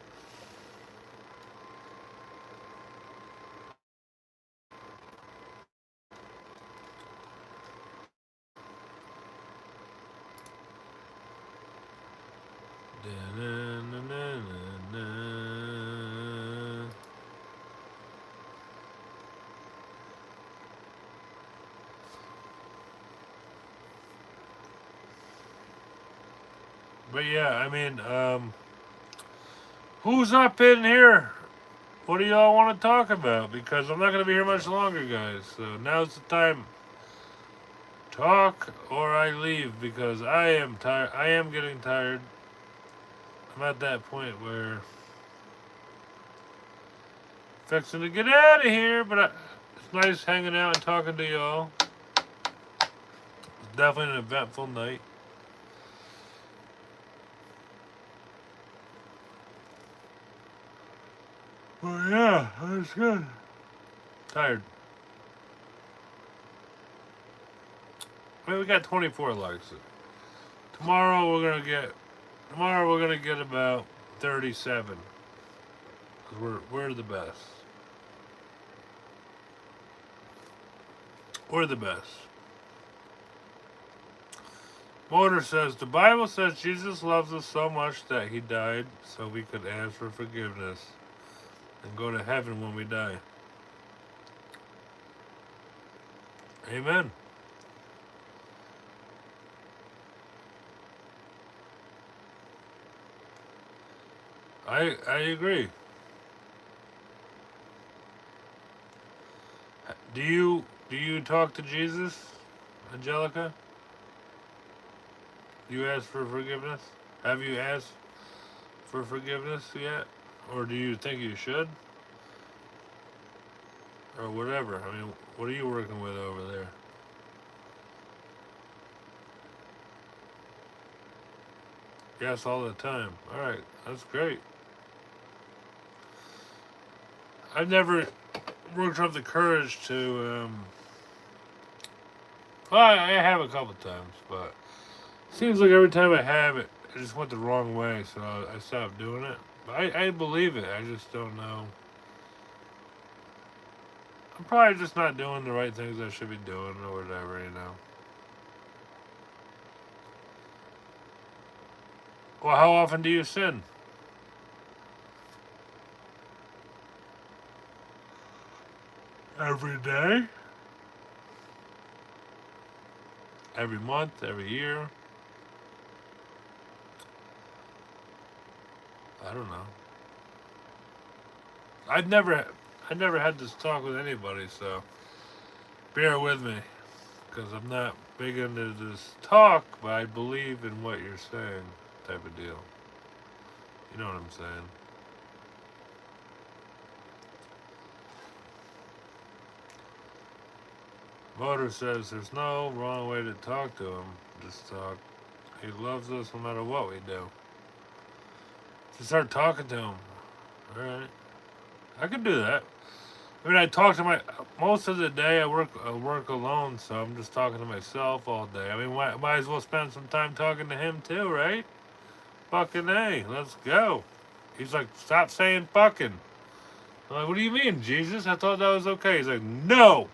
But yeah, I mean, who's up in here? What do y'all want to talk about? Because I'm not going to be here much longer, guys. So now's the time. Talk or I leave, because I am tired. I am getting tired. I'm at that point where fixing to get out of here, but it's nice hanging out and talking to y'all. It's definitely an eventful night. Oh yeah, that's good. Tired. I mean, we got 24 likes. Tomorrow we're gonna get about 37. 'Cause we're the best. We're the best. Motor says, the Bible says Jesus loves us so much that he died so we could ask for forgiveness and go to heaven when we die. Amen. I agree. Do you talk to Jesus, Angelica? You ask for forgiveness? Have you asked for forgiveness yet? Or do you think you should? Or whatever. I mean, what are you working with over there? Yes, all the time. Alright, that's great. I've never worked up the courage to, well, I have a couple times, but it seems like every time I have it, it just went the wrong way, so I stopped doing it. But I believe it, I just don't know. I'm probably just not doing the right things I should be doing or whatever, you know. Well, how often do you sin? Every day? Every month? Every year? I don't know. I've never, I never had this talk with anybody, so bear with me, because I'm not big into this talk, but I believe in what you're saying, type of deal. You know what I'm saying? Motor says there's no wrong way to talk to him. Just talk. He loves us no matter what we do. Just start talking to him. Alright. I could do that. I mean, I talk to my most of the day. I work alone, so I'm just talking to myself all day. I mean, might as well spend some time talking to him too, right? Fucking A, let's go. He's like, stop saying fucking. I'm like, what do you mean, Jesus? I thought that was okay. He's like, no.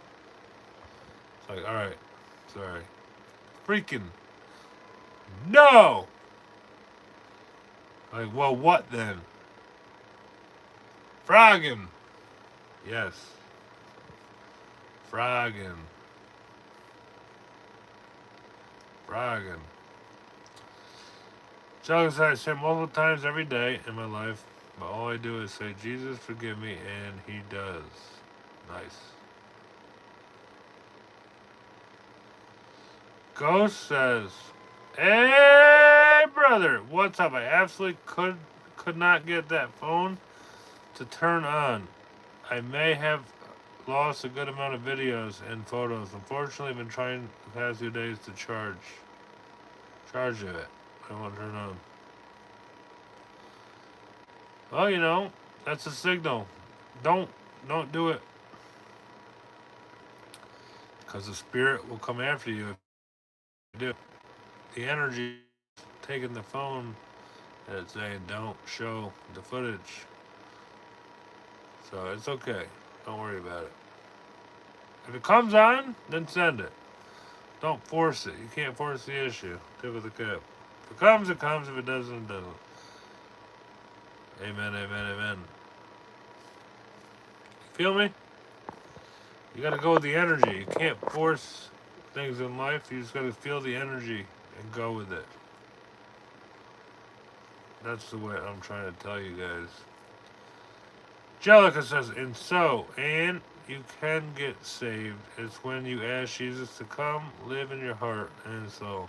It's like, all right, sorry. Freaking no. Like, well, what then? Frogging. Yes. Frogging. Frogging. So I say multiple times every day in my life, but all I do is say, Jesus, forgive me, and he does. Nice. Ghost says, hey, brother, what's up? I absolutely could not get that phone to turn on. I may have lost a good amount of videos and photos. Unfortunately, I've been trying the past few days to charge it. I won't turn on. Well, you know, that's a signal. Don't don't do it, because the spirit will come after you if you do. The energy taking the phone and it's saying don't show the footage. So it's okay. Don't worry about it. If it comes on, then send it. Don't force it. You can't force the issue. Tip of the cap. If it comes, it comes. If it doesn't, it doesn't. Amen, amen, amen. Feel me? You gotta go with the energy. You can't force things in life. You just gotta feel the energy and go with it. That's the way I'm trying to tell you guys. Jellica says, and you can get saved. It's when you ask Jesus to come, live in your heart and soul.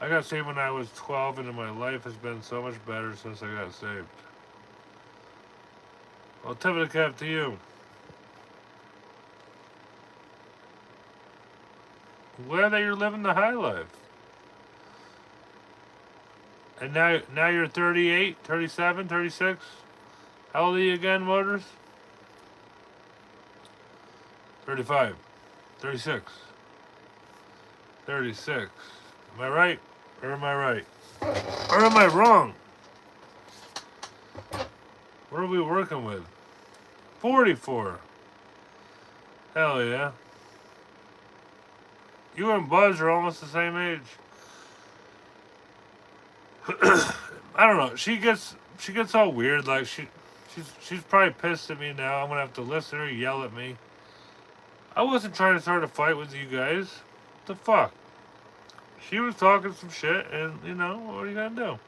I got saved when I was 12, and my life has been so much better since I got saved. Well, tip of the cap to you. Glad that you're living the high life. And now you're 38, 37, 36. How old are you again, Motors? 35, 36, 36. Am I right? Or am I right? Or am I wrong? What are we working with? 44. Hell yeah. You and Buzz are almost the same age. I don't know. She gets all weird. Like she's probably pissed at me now. I'm gonna have to listen to her yell at me. I wasn't trying to start a fight with you guys. What the fuck? She was talking some shit, and you know what are you gonna do?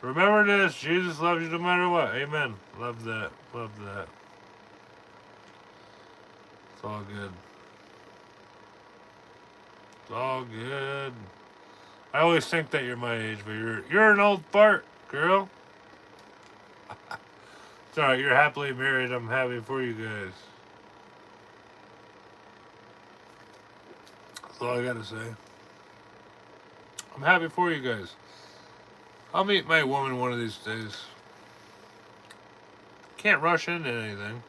Remember this: Jesus loves you no matter what. Amen. Love that. Love that. It's all good. It's all good. I always think that you're my age, but you're an old fart, girl. It's alright, you're happily married. I'm happy for you guys. That's all I gotta say. I'm happy for you guys. I'll meet my woman one of these days. Can't rush into anything.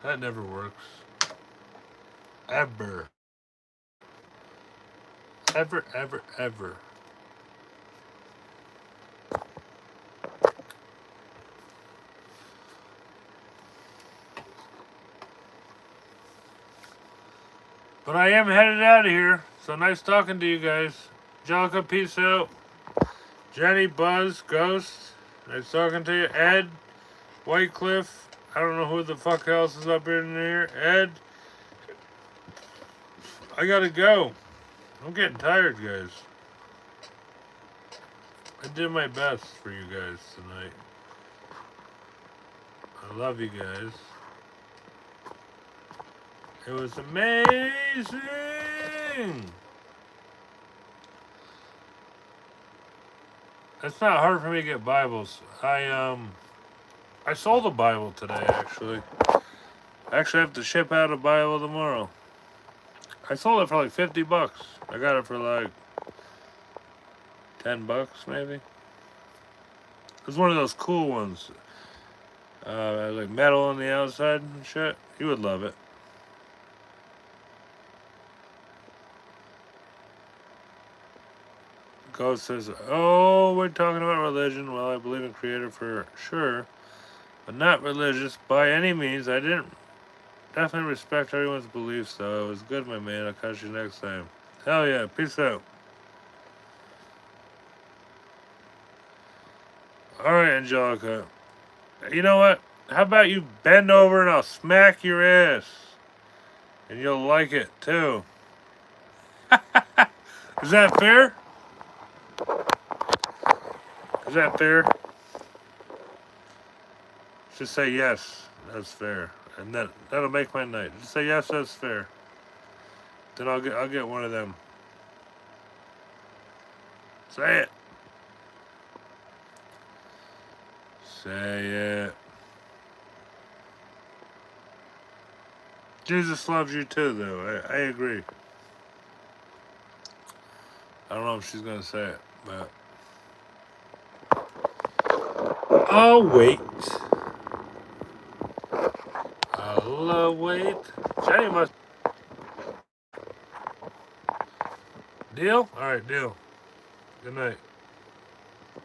That never works. Ever. Ever, ever, ever. But I am headed out of here. So nice talking to you guys. Angelica, peace out. Jenny, Buzz, Ghost, nice talking to you. Ed, Whitecliff, I don't know who the fuck else is up in here. Ed, I gotta go. I'm getting tired, guys. I did my best for you guys tonight. I love you guys. It was amazing. It's not hard for me to get Bibles. I sold a Bible today, actually. I actually have to ship out a Bible tomorrow. I sold it for like 50 bucks. I got it for like 10 bucks, maybe. It's one of those cool ones. Like metal on the outside and shit. You would love it. Ghost says, oh, we're talking about religion. Well, I believe in Creator for sure, but not religious by any means. I didn't definitely respect everyone's beliefs, though. It was good, my man. I'll catch you next time. Hell yeah. Peace out. Alright, Angelica. You know what? How about you bend over and I'll smack your ass? And you'll like it, too. Is that fair? Is that fair? Just say yes, that's fair. And that'll make my night. Just say yes, that's fair. Then I'll get one of them. Say it. Say it. Jesus loves you too, though. I agree. I don't know if she's gonna say it, but I'll wait. I'll wait. Jenny must. Deal? Alright, deal. Good night.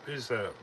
Peace out.